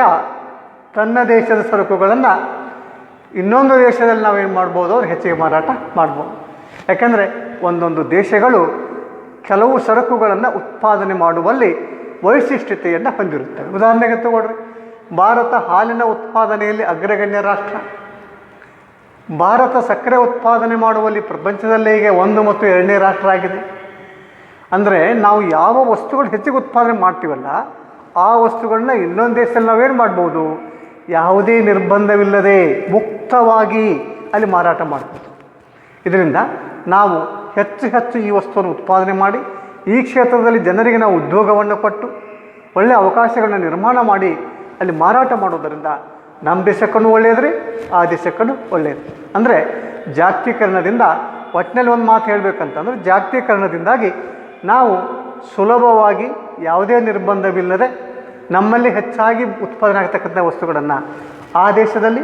Speaker 1: ತನ್ನ ದೇಶದ ಸರಕುಗಳನ್ನು ಇನ್ನೊಂದು ದೇಶದಲ್ಲಿ ನಾವೇನು ಮಾಡ್ಬೋದು? ಅವ್ರು ಹೆಚ್ಚಿಗೆ ಮಾರಾಟ ಮಾಡ್ಬೋದು. ಯಾಕೆಂದರೆ ಒಂದೊಂದು ದೇಶಗಳು ಕೆಲವು ಸರಕುಗಳನ್ನು ಉತ್ಪಾದನೆ ಮಾಡುವಲ್ಲಿ ವೈಶಿಷ್ಟ್ಯತೆಯನ್ನು ಹೊಂದಿರುತ್ತವೆ. ಉದಾಹರಣೆಗೆ ತಗೊಳ್ರಿ, ಭಾರತ ಹಾಲಿನ ಉತ್ಪಾದನೆಯಲ್ಲಿ ಅಗ್ರಗಣ್ಯ ರಾಷ್ಟ್ರ. ಭಾರತ ಸಕ್ಕರೆ ಉತ್ಪಾದನೆ ಮಾಡುವಲ್ಲಿ ಪ್ರಪಂಚದಲ್ಲೇ ಈಗ 1 ಮತ್ತು 2ನೇ ರಾಷ್ಟ್ರ ಆಗಿದೆ. ಅಂದರೆ ನಾವು ಯಾವ ವಸ್ತುಗಳು ಹೆಚ್ಚಿಗೆ ಉತ್ಪಾದನೆ ಮಾಡ್ತೀವಲ್ಲ ಆ ವಸ್ತುಗಳನ್ನ ಇನ್ನೊಂದು ದೇಶದಲ್ಲಿ ನಾವೇನು ಮಾಡ್ಬೋದು? ಯಾವುದೇ ನಿರ್ಬಂಧವಿಲ್ಲದೆ ಮುಕ್ತವಾಗಿ ಅಲ್ಲಿ ಮಾರಾಟ ಮಾಡ್ಬೋದು. ಇದರಿಂದ ನಾವು ಹೆಚ್ಚು ಈ ವಸ್ತುವನ್ನು ಉತ್ಪಾದನೆ ಮಾಡಿ ಈ ಕ್ಷೇತ್ರದಲ್ಲಿ ಜನರಿಗೆ ನಾವು ಉದ್ಯೋಗವನ್ನು ಕೊಟ್ಟು ಒಳ್ಳೆಯ ಅವಕಾಶಗಳನ್ನು ನಿರ್ಮಾಣ ಮಾಡಿ ಅಲ್ಲಿ ಮಾರಾಟ ಮಾಡೋದರಿಂದ ನಮ್ಮ ದೇಶಕ್ಕೂ ಒಳ್ಳೆಯದ್ರಿ, ಆ ದೇಶಕ್ಕೂ ಒಳ್ಳೆಯದು. ಅಂದರೆ ಜಾಗತೀಕರಣದಿಂದ ಒಟ್ಟಿನಲ್ಲಿ ಒಂದು ಮಾತು ಹೇಳಬೇಕಂತಂದ್ರೆ, ಜಾಗತೀಕರಣದಿಂದಾಗಿ ನಾವು ಸುಲಭವಾಗಿ ಯಾವುದೇ ನಿರ್ಬಂಧವಿಲ್ಲದೆ ನಮ್ಮಲ್ಲಿ ಹೆಚ್ಚಾಗಿ ಉತ್ಪಾದನೆ ಆಗ್ತಕ್ಕಂಥ ವಸ್ತುಗಳನ್ನು ಆ ದೇಶದಲ್ಲಿ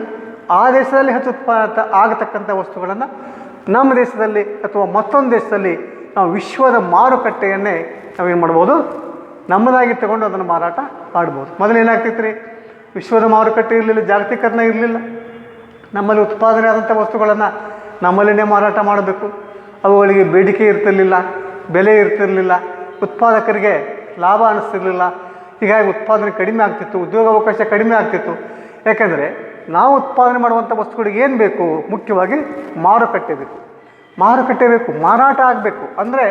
Speaker 1: ಆ ದೇಶದಲ್ಲಿ ಹೆಚ್ಚು ಉತ್ಪಾದನೆ ಆಗತಕ್ಕಂಥ ವಸ್ತುಗಳನ್ನು ನಮ್ಮ ದೇಶದಲ್ಲಿ ಅಥವಾ ಮತ್ತೊಂದು ದೇಶದಲ್ಲಿ ನಾವು ವಿಶ್ವದ ಮಾರುಕಟ್ಟೆಯನ್ನೇ ನಾವೇನು ಮಾಡ್ಬೋದು, ನಮ್ಮದಾಗಿ ತಗೊಂಡು ಅದನ್ನು ಮಾರಾಟ ಮಾಡ್ಬೋದು. ಮೊದಲು ಏನಾಗ್ತಿತ್ತು ರೀ, ವಿಶ್ವದ ಮಾರುಕಟ್ಟೆ ಇರಲಿಲ್ಲ, ಜಾಗತೀಕರಣ ಇರಲಿಲ್ಲ. ನಮ್ಮಲ್ಲಿ ಉತ್ಪಾದನೆ ಆದಂಥ ವಸ್ತುಗಳನ್ನು ನಮ್ಮಲ್ಲಿನೇ ಮಾರಾಟ ಮಾಡಬೇಕು. ಅವುಗಳಿಗೆ ಬೇಡಿಕೆ ಇರ್ತಿರಲಿಲ್ಲ, ಬೆಲೆ ಇರ್ತಿರಲಿಲ್ಲ, ಉತ್ಪಾದಕರಿಗೆ ಲಾಭ ಅನ್ನಿಸ್ತಿರ್ಲಿಲ್ಲ. ಹೀಗಾಗಿ ಉತ್ಪಾದನೆ ಕಡಿಮೆ ಆಗ್ತಿತ್ತು, ಉದ್ಯೋಗಾವಕಾಶ ಕಡಿಮೆ ಆಗ್ತಿತ್ತು. ಯಾಕೆಂದರೆ ನಾವು ಉತ್ಪಾದನೆ ಮಾಡುವಂಥ ವಸ್ತುಗಳಿಗೆ ಏನು ಬೇಕು, ಮುಖ್ಯವಾಗಿ ಮಾರುಕಟ್ಟೆ ಬೇಕು. ಮಾರುಕಟ್ಟೆ ಬೇಕು, ಮಾರಾಟ ಆಗಬೇಕು. ಅಂದರೆ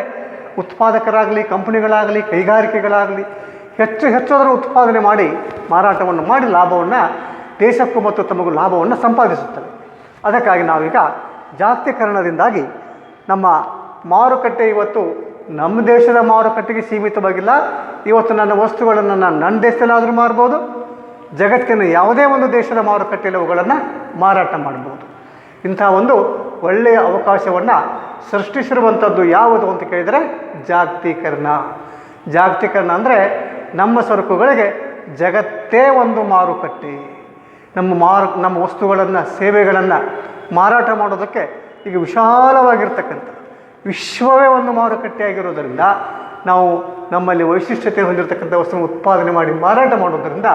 Speaker 1: ಉತ್ಪಾದಕರಾಗಲಿ, ಕಂಪನಿಗಳಾಗಲಿ, ಕೈಗಾರಿಕೆಗಳಾಗಲಿ ಹೆಚ್ಚು ಅದನ್ನು ಉತ್ಪಾದನೆ ಮಾಡಿ ಮಾರಾಟವನ್ನು ಮಾಡಿ ಲಾಭವನ್ನು ದೇಶಕ್ಕೂ ಮತ್ತು ತಮಗೂ ಲಾಭವನ್ನು ಸಂಪಾದಿಸುತ್ತವೆ. ಅದಕ್ಕಾಗಿ ನಾವೀಗ ಜಾಗತೀಕರಣದಿಂದಾಗಿ ನಮ್ಮ ಮಾರುಕಟ್ಟೆ ಇವತ್ತು ನಮ್ಮ ದೇಶದ ಮಾರುಕಟ್ಟೆಗೆ ಸೀಮಿತವಾಗಿಲ್ಲ. ಇವತ್ತು ನನ್ನ ವಸ್ತುಗಳನ್ನು ನಾನು ನನ್ನ ದೇಶದಲ್ಲಾದರೂ ಮಾರ್ಬೋದು, ಜಗತ್ತಿನ ಯಾವುದೇ ಒಂದು ದೇಶದ ಮಾರುಕಟ್ಟೆಯಲ್ಲಿ ಅವುಗಳನ್ನು ಮಾರಾಟ ಮಾಡ್ಬೋದು. ಇಂಥ ಒಂದು ಒಳ್ಳೆಯ ಅವಕಾಶವನ್ನು ಸೃಷ್ಟಿಸಿರುವಂಥದ್ದು ಯಾವುದು ಅಂತ ಕೇಳಿದರೆ ಜಾಗತೀಕರಣ. ಜಾಗತೀಕರಣ ಅಂದರೆ ನಮ್ಮ ಸರಕುಗಳಿಗೆ ಜಗತ್ತೇ ಒಂದು ಮಾರುಕಟ್ಟೆ. ನಮ್ಮ ವಸ್ತುಗಳನ್ನು, ಸೇವೆಗಳನ್ನು ಮಾರಾಟ ಮಾಡೋದಕ್ಕೆ ಈಗ ವಿಶಾಲವಾಗಿರ್ತಕ್ಕಂಥ ವಿಶ್ವವೇ ಒಂದು ಮಾರುಕಟ್ಟೆಯಾಗಿರೋದರಿಂದ ನಾವು ನಮ್ಮಲ್ಲಿ ವೈಶಿಷ್ಟ್ಯತೆ ಹೊಂದಿರತಕ್ಕಂಥ ವಸ್ತುವನ್ನು ಉತ್ಪಾದನೆ ಮಾಡಿ ಮಾರಾಟ ಮಾಡೋದರಿಂದ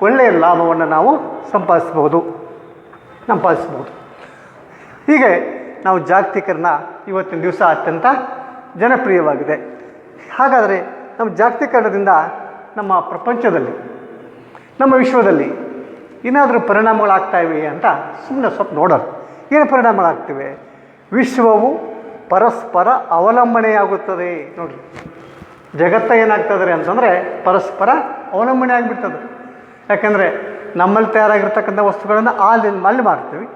Speaker 1: ಒಳ್ಳೆಯ ಲಾಭವನ್ನು ನಾವು ಸಂಪಾದಿಸ್ಬೋದು. ಹೀಗೆ ನಾವು ಜಾಗತೀಕರಣ ಇವತ್ತಿನ ದಿವಸ ಅತ್ಯಂತ ಜನಪ್ರಿಯವಾಗಿದೆ. ಹಾಗಾದರೆ ನಮ್ಮ ಜಾಗತೀಕರಣದಿಂದ ನಮ್ಮ ಪ್ರಪಂಚದಲ್ಲಿ, ನಮ್ಮ ವಿಶ್ವದಲ್ಲಿ ಏನಾದರೂ ಪರಿಣಾಮಗಳಾಗ್ತಾಯಿವೆ ಅಂತ ಸುಮ್ಮನೆ ಸ್ವಲ್ಪ ನೋಡೋದು. ಏನು ಪರಿಣಾಮಗಳಾಗ್ತಿವೆ? ವಿಶ್ವವು ಪರಸ್ಪರ ಅವಲಂಬನೆಯಾಗುತ್ತದೆ. ನೋಡಿರಿ, ಜಗತ್ತ ಏನಾಗ್ತದೆ ಅಂತಂದರೆ ಪರಸ್ಪರ ಅವಲಂಬನೆ ಆಗಿಬಿಡ್ತದೆ. ಯಾಕೆಂದರೆ ನಮ್ಮಲ್ಲಿ ತಯಾರಾಗಿರ್ತಕ್ಕಂಥ ವಸ್ತುಗಳನ್ನು ಅಲ್ಲಿ ಮಾರ್ತೀವಿ,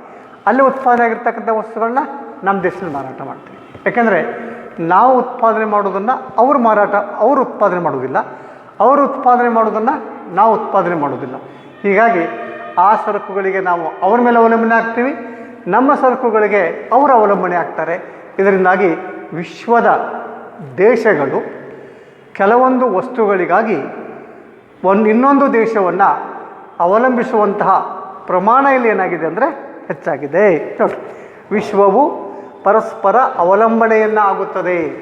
Speaker 1: ಅಲ್ಲಿ ಉತ್ಪಾದನೆ ಆಗಿರ್ತಕ್ಕಂಥ ವಸ್ತುಗಳನ್ನ ನಮ್ಮ ದೇಶದಲ್ಲಿ ಮಾರಾಟ ಮಾಡ್ತೀವಿ. ಯಾಕೆಂದರೆ ನಾವು ಉತ್ಪಾದನೆ ಮಾಡೋದನ್ನು ಅವರು ಉತ್ಪಾದನೆ ಮಾಡೋದಿಲ್ಲ, ಅವರು ಉತ್ಪಾದನೆ ಮಾಡೋದನ್ನು ನಾವು ಉತ್ಪಾದನೆ ಮಾಡೋದಿಲ್ಲ. ಹೀಗಾಗಿ ಆ ಸರಕುಗಳಿಗೆ ನಾವು ಅವ್ರ ಮೇಲೆ ಅವಲಂಬನೆ ಆಗ್ತೀವಿ, ನಮ್ಮ ಸರಕುಗಳಿಗೆ ಅವರು ಅವಲಂಬನೆ ಆಗ್ತಾರೆ. ಇದರಿಂದಾಗಿ ವಿಶ್ವದ ದೇಶಗಳು ಕೆಲವೊಂದು ವಸ್ತುಗಳಿಗಾಗಿ ಇನ್ನೊಂದು ದೇಶವನ್ನು ಅವಲಂಬಿಸುವಂತಹ ಪ್ರಮಾಣ ಇಲ್ಲಿ ಏನಾಗಿದೆ ಅಂದರೆ ಹೆಚ್ಚಾಗಿದೆ. ನೋಡಿ, ವಿಶ್ವವು ಪರಸ್ಪರ ಅವಲಂಬನೆಯನ್ನು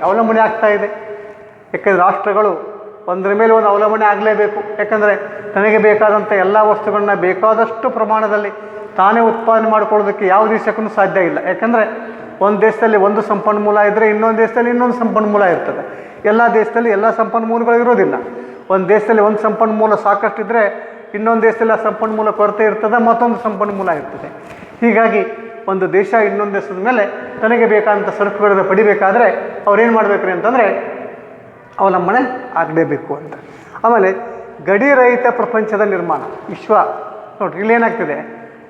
Speaker 1: ಅವಲಂಬನೆ ಆಗ್ತಾ ಇದೆ. ಯಾಕೆಂದರೆ ರಾಷ್ಟ್ರಗಳು ಒಂದರ ಮೇಲೆ ಒಂದು ಅವಲಂಬನೆ ಆಗಲೇಬೇಕು. ಯಾಕಂದರೆ ತನಗೆ ಬೇಕಾದಂಥ ಎಲ್ಲ ವಸ್ತುಗಳನ್ನ ಬೇಕಾದಷ್ಟು ಪ್ರಮಾಣದಲ್ಲಿ ತಾನೇ ಉತ್ಪಾದನೆ ಮಾಡಿಕೊಳ್ಳೋದಕ್ಕೆ ಯಾವ ದೇಶಕ್ಕೂ ಸಾಧ್ಯ ಇಲ್ಲ. ಯಾಕಂದರೆ ಒಂದು ದೇಶದಲ್ಲಿ ಒಂದು ಸಂಪನ್ಮೂಲ ಇದ್ದರೆ ಇನ್ನೊಂದು ದೇಶದಲ್ಲಿ ಇನ್ನೊಂದು ಸಂಪನ್ಮೂಲ ಇರ್ತದೆ. ಎಲ್ಲ ದೇಶದಲ್ಲಿ ಎಲ್ಲ ಸಂಪನ್ಮೂಲಗಳು ಇರೋದಿಲ್ಲ. ಒಂದು ದೇಶದಲ್ಲಿ ಒಂದು ಸಂಪನ್ಮೂಲ ಸಾಕಷ್ಟಿದ್ದರೆ ಇನ್ನೊಂದು ದೇಶದಲ್ಲಿ ಆ ಸಂಪನ್ಮೂಲ ಕೊರತೆ ಇರ್ತದೆ, ಮತ್ತೊಂದು ಸಂಪನ್ಮೂಲ ಇರ್ತದೆ. ಹೀಗಾಗಿ ಒಂದು ದೇಶ ಇನ್ನೊಂದು ದೇಶದ ಮೇಲೆ ತನಗೆ ಬೇಕಾದಂಥ ಸರಕುಗಳನ್ನು ಪಡಿಬೇಕಾದ್ರೆ ಅವ್ರೇನು ಮಾಡಬೇಕ್ರಿ ಅಂತಂದರೆ ಅವಲಂಬನೆ ಆಗಲೇಬೇಕು ಅಂತ. ಆಮೇಲೆ ಗಡಿರಹಿತ ಪ್ರಪಂಚದ ನಿರ್ಮಾಣ. ನೋಡಿರಿ, ಇಲ್ಲೇನಾಗ್ತಿದೆ,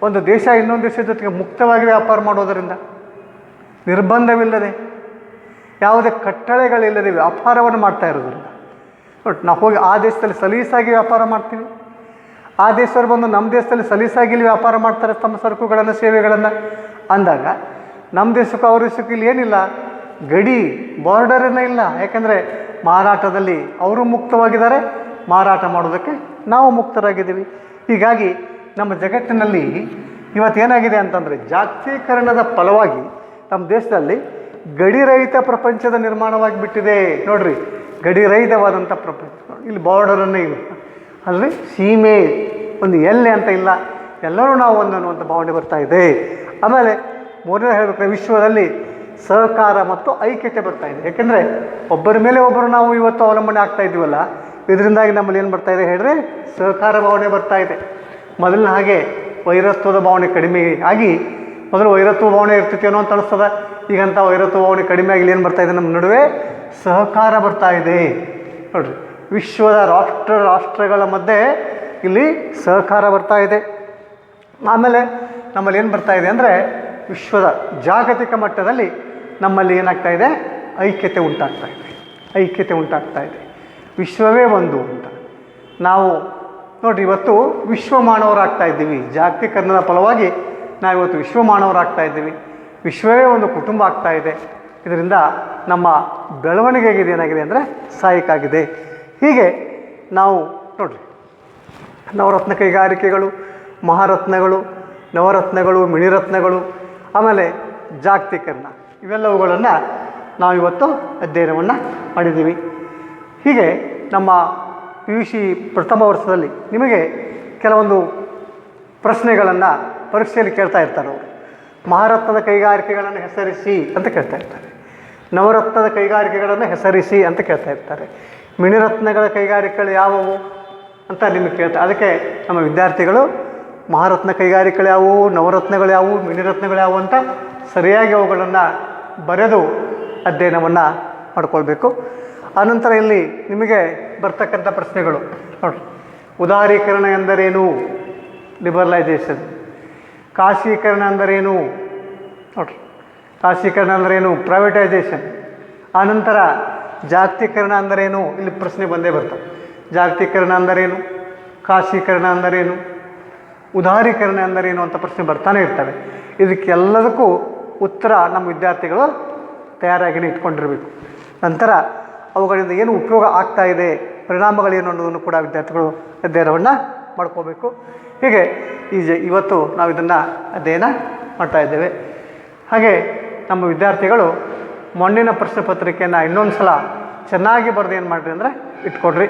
Speaker 1: ಒಂದು ದೇಶ ಇನ್ನೊಂದು ದೇಶದ ಜೊತೆಗೆ ಮುಕ್ತವಾಗಿ ವ್ಯಾಪಾರ ಮಾಡೋದರಿಂದ, ನಿರ್ಬಂಧವಿಲ್ಲದೆ, ಯಾವುದೇ ಕಟ್ಟಳೆಗಳಿಲ್ಲದೆ ವ್ಯಾಪಾರವನ್ನು ಮಾಡ್ತಾ ಇರೋದ್ರಿಂದ, ನೋಡಿ, ನಾವು ಹೋಗಿ ಆ ದೇಶದಲ್ಲಿ ಸಲೀಸಾಗಿ ವ್ಯಾಪಾರ ಮಾಡ್ತೀವಿ, ಆ ದೇಶದವ್ರು ಬಂದು ನಮ್ಮ ದೇಶದಲ್ಲಿ ಸಲೀಸಾಗಿ ಇಲ್ಲಿ ವ್ಯಾಪಾರ ಮಾಡ್ತಾರೆ ತಮ್ಮ ಸರಕುಗಳನ್ನು, ಸೇವೆಗಳನ್ನು ಅಂದಾಗ ನಮ್ಮ ದೇಶಕ್ಕೂ ಅವ್ರ ದೇಶಕ್ಕೂ ಇಲ್ಲಿ ಏನಿಲ್ಲ, ಬಾರ್ಡರನ್ನು ಇಲ್ಲ. ಯಾಕೆಂದರೆ ಮಾರಾಟದಲ್ಲಿ ಅವರು ಮುಕ್ತವಾಗಿದ್ದಾರೆ, ಮಾರಾಟ ಮಾಡೋದಕ್ಕೆ ನಾವು ಮುಕ್ತರಾಗಿದ್ದೀವಿ. ಹೀಗಾಗಿ ನಮ್ಮ ಜಗತ್ತಿನಲ್ಲಿ ಇವತ್ತೇನಾಗಿದೆ ಅಂತಂದರೆ ಜಾಗತೀಕರಣದ ಫಲವಾಗಿ ನಮ್ಮ ದೇಶದಲ್ಲಿ ಗಡಿರಹಿತ ಪ್ರಪಂಚದ ನಿರ್ಮಾಣವಾಗಿ ಬಿಟ್ಟಿದೆ. ನೋಡಿರಿ, ಗಡಿರಹಿತವಾದಂಥ ಪ್ರಪಂಚ. ಇಲ್ಲಿ ಬಾರ್ಡರನ್ನೇ ಇಲ್ಲ, ಅಲ್ಲಿ ಸೀಮೆ, ಒಂದು ಎಲ್ಲೆ ಅಂತ ಇಲ್ಲ, ಎಲ್ಲರೂ ನಾವು ಒಂದು ಅನ್ನುವಂಥ ಭಾವನೆ ಬರ್ತಾ ಇದೆ. ಆಮೇಲೆ ಮೂರನೇ ಹೇಳಬೇಕಾದ್ರೆ ವಿಶ್ವದಲ್ಲಿ ಸಹಕಾರ ಮತ್ತು ಐಕ್ಯತೆ ಬರ್ತಾ ಇದೆ. ಯಾಕೆಂದರೆ ಒಬ್ಬರ ಮೇಲೆ ಒಬ್ಬರು ನಾವು ಇವತ್ತು ಅವಲಂಬನೆ ಆಗ್ತಾ ಇದ್ದೀವಲ್ಲ, ಇದರಿಂದಾಗಿ ನಮ್ಮಲ್ಲಿ ಏನು ಬರ್ತಾ ಇದೆ ಹೇಳಿದ್ರೆ ಸಹಕಾರ ಭಾವನೆ ಬರ್ತಾ ಇದೆ. ಮೊದಲಿನ ಹಾಗೆ ವೈರತ್ವದ ಭಾವನೆ ಕಡಿಮೆ ಆಗಿ, ಮೊದಲು ವೈರತ್ವ ಭಾವನೆ ಇರ್ತಿತ್ತೇನೋ ಅಂತ ಅನಿಸ್ತದೆ. ಈಗಂತ ವೈರತ್ವ ಭಾವನೆ ಕಡಿಮೆ ಆಗಿ ಏನು ಬರ್ತಾ ಇದೆ, ನಮ್ಮ ನಡುವೆ ಸಹಕಾರ ಬರ್ತಾ ಇದೆ. ನೋಡಿರಿ, ವಿಶ್ವದ ರಾಷ್ಟ್ರಗಳ ಮಧ್ಯೆ ಇಲ್ಲಿ ಸಹಕಾರ ಬರ್ತಾ ಇದೆ. ಆಮೇಲೆ ನಮ್ಮಲ್ಲಿ ಏನು ಬರ್ತಾ ಇದೆ ಅಂದರೆ ವಿಶ್ವದ ಜಾಗತಿಕ ಮಟ್ಟದಲ್ಲಿ ನಮ್ಮಲ್ಲಿ ಏನಾಗ್ತಾ ಇದೆ, ಐಕ್ಯತೆ ಉಂಟಾಗ್ತಾ ಇದೆ. ವಿಶ್ವವೇ ಒಂದು ಅಂತ ನಾವು ನೋಡಿರಿ, ಇವತ್ತು ವಿಶ್ವ ಮಾನವರಾಗ್ತಾ ಇದ್ದೀವಿ. ಜಾಗತೀಕರಣದ ಫಲವಾಗಿ ನಾವಿವತ್ತು ವಿಶ್ವ ಮಾನವರಾಗ್ತಾ ಇದ್ದೀವಿ. ವಿಶ್ವವೇ ಒಂದು ಕುಟುಂಬ ಆಗ್ತಾ ಇದೆ. ಇದರಿಂದ ನಮ್ಮ ಬೆಳವಣಿಗೆಗೆ ಏನಾಗಿದೆ ಅಂದರೆ ಸಹಾಯಕಾಗಿದೆ. ಹೀಗೆ ನಾವು ನೋಡಿರಿ, ನವರತ್ನ ಕೈಗಾರಿಕೆಗಳು, ಮಹಾರತ್ನಗಳು ನವರತ್ನಗಳು, ಮಿಣಿರತ್ನಗಳು, ಆಮೇಲೆ ಜಾಗತೀಕರಣ, ಇವೆಲ್ಲವುಗಳನ್ನು ನಾವಿವತ್ತು ಅಧ್ಯಯನವನ್ನು ಮಾಡಿದ್ದೀವಿ. ಹೀಗೆ ನಮ್ಮ PUC ಪ್ರಥಮ ವರ್ಷದಲ್ಲಿ ನಿಮಗೆ ಕೆಲವೊಂದು ಪ್ರಶ್ನೆಗಳನ್ನು ಪರೀಕ್ಷೆಯಲ್ಲಿ ಕೇಳ್ತಾ ಇರ್ತಾರೆ. ಅವರು ಮಹಾರತ್ನದ ಕೈಗಾರಿಕೆಗಳನ್ನು ಹೆಸರಿಸಿ ಅಂತ ಕೇಳ್ತಾ ಇರ್ತಾರೆ, ನವರತ್ನದ ಕೈಗಾರಿಕೆಗಳನ್ನು ಹೆಸರಿಸಿ ಅಂತ ಕೇಳ್ತಾ ಇರ್ತಾರೆ, ಮಿಣಿರತ್ನಗಳ ಕೈಗಾರಿಕೆಗಳು ಯಾವುವು ಅಂತ ನಿಮಗೆ ಕೇಳ್ತಾರೆ. ಅದಕ್ಕೆ ನಮ್ಮ ವಿದ್ಯಾರ್ಥಿಗಳು ಮಹಾರತ್ನ ಕೈಗಾರಿಕೆಗಳು ಯಾವುವು, ನವರತ್ನಗಳು ಯಾವುವು, ಮಿಣಿರತ್ನಗಳು ಯಾವುವು ಅಂತ ಸರಿಯಾಗಿ ಅವುಗಳನ್ನು ಬರೆದು ಅಧ್ಯಯನವನ್ನು ಮಾಡಿಕೊಳ್ಬೇಕು. ಆನಂತರ ಇಲ್ಲಿ ನಿಮಗೆ ಬರ್ತಕ್ಕಂಥ ಪ್ರಶ್ನೆಗಳು ನೋಡಿ, ಉದಾರೀಕರಣ ಎಂದರೇನು, ಲಿಬರಲೈಸೇಷನ್. ಖಾಸಗೀಕರಣ ಅಂದರೇನು ನೋಡಿರಿ, ಖಾಸಗೀಕರಣ ಅಂದರೇನು, ಪ್ರೈವೇಟೈಸೇಷನ್. ಆನಂತರ ಜಾಗತೀಕರಣ ಅಂದರೇನು, ಇಲ್ಲಿ ಪ್ರಶ್ನೆ ಬಂದೇ ಬರ್ತವೆ. ಜಾಗತೀಕರಣ ಅಂದರೇನು, ಖಾಸಗೀಕರಣ ಅಂದರೇನು, ಉದಾರೀಕರಣ ಅಂದರೇನು ಅಂತ ಪ್ರಶ್ನೆ ಬರ್ತಾನೆ ಇರ್ತವೆ. ಇದಕ್ಕೆಲ್ಲದಕ್ಕೂ ಉತ್ತರ ನಮ್ಮ ವಿದ್ಯಾರ್ಥಿಗಳು ತಯಾರಾಗಿಯೇ ಇಟ್ಕೊಂಡಿರಬೇಕು. ನಂತರ ಅವುಗಳಿಂದ ಏನು ಉಪಯೋಗ ಆಗ್ತಾ ಇದೆ, ಪರಿಣಾಮಗಳೇನು ಅನ್ನೋದನ್ನು ಕೂಡ ವಿದ್ಯಾರ್ಥಿಗಳು ಅಧ್ಯಯನವನ್ನು ಮಾಡ್ಕೋಬೇಕು. ಹೀಗೆ ಇವತ್ತು ನಾವು ಇದನ್ನು ಅಧ್ಯಯನ ಮಾಡ್ತಾ ಇದ್ದೇವೆ. ಹಾಗೆ ನಮ್ಮ ವಿದ್ಯಾರ್ಥಿಗಳು ಮೊನ್ನಿನ ಪ್ರಶ್ನೆ ಪತ್ರಿಕೆಯನ್ನು ಇನ್ನೊಂದು ಸಲ ಚೆನ್ನಾಗಿ ಬರೆದು ಏನು ಮಾಡಿರಿ ಅಂದರೆ ಇಟ್ಕೊಡ್ರಿ.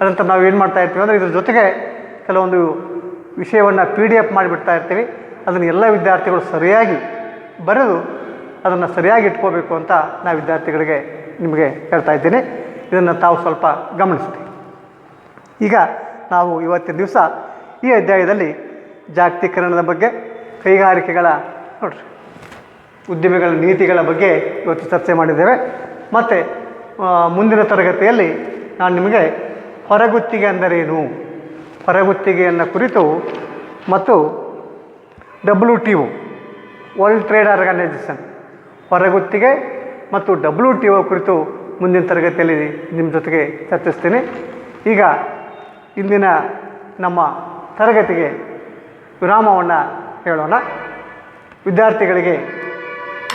Speaker 1: ಅದಂತರ ನಾವು ಏನು ಮಾಡ್ತಾ ಇರ್ತೀವಿ ಅಂದರೆ ಇದ್ರ ಜೊತೆಗೆ ಕೆಲವೊಂದು ವಿಷಯವನ್ನು PDF ಮಾಡಿಬಿಡ್ತಾ ಇರ್ತೀವಿ. ಅದನ್ನು ಎಲ್ಲ ವಿದ್ಯಾರ್ಥಿಗಳು ಸರಿಯಾಗಿ ಬರೆದು ಅದನ್ನು ಸರಿಯಾಗಿ ಇಟ್ಕೋಬೇಕು ಅಂತ ನಾವು ವಿದ್ಯಾರ್ಥಿಗಳಿಗೆ ನಿಮಗೆ ಹೇಳ್ತಾ ಇದ್ದೀನಿ. ಇದನ್ನು ತಾವು ಸ್ವಲ್ಪ ಗಮನಿಸ್ತೀವಿ. ಈಗ ನಾವು ಇವತ್ತಿನ ದಿವಸ ಈ ಅಧ್ಯಾಯದಲ್ಲಿ ಜಾಗತೀಕರಣದ ಬಗ್ಗೆ, ಕೈಗಾರಿಕೆಗಳ ನೋಡ್ರಿ ಉದ್ಯಮಿಗಳ ನೀತಿಗಳ ಬಗ್ಗೆ ಇವತ್ತು ಚರ್ಚೆ ಮಾಡಿದ್ದೇವೆ. ಮತ್ತು ಮುಂದಿನ ತರಗತಿಯಲ್ಲಿ ನಾನು ನಿಮಗೆ ಹೊರಗುತ್ತಿಗೆ ಅಂದರೇನು, ಹೊರಗುತ್ತಿಗೆಯನ್ನು ಕುರಿತು ಮತ್ತು WTO ವರ್ಲ್ಡ್ ಟ್ರೇಡ್ ಆರ್ಗನೈಜೇಷನ್ ಹೊರಗುತ್ತಿಗೆ ಮತ್ತು WTO ಕುರಿತು ಮುಂದಿನ ತರಗತಿಯಲ್ಲಿ ನಿಮ್ಮ ಜೊತೆಗೆ ಚರ್ಚಿಸ್ತೀನಿ. ಈಗ ಇಂದಿನ ನಮ್ಮ ತರಗತಿಗೆ ವಿರಾಮವನ್ನು ಹೇಳೋಣ. ವಿದ್ಯಾರ್ಥಿಗಳಿಗೆ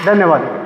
Speaker 1: ಧನ್ಯವಾದಗಳು.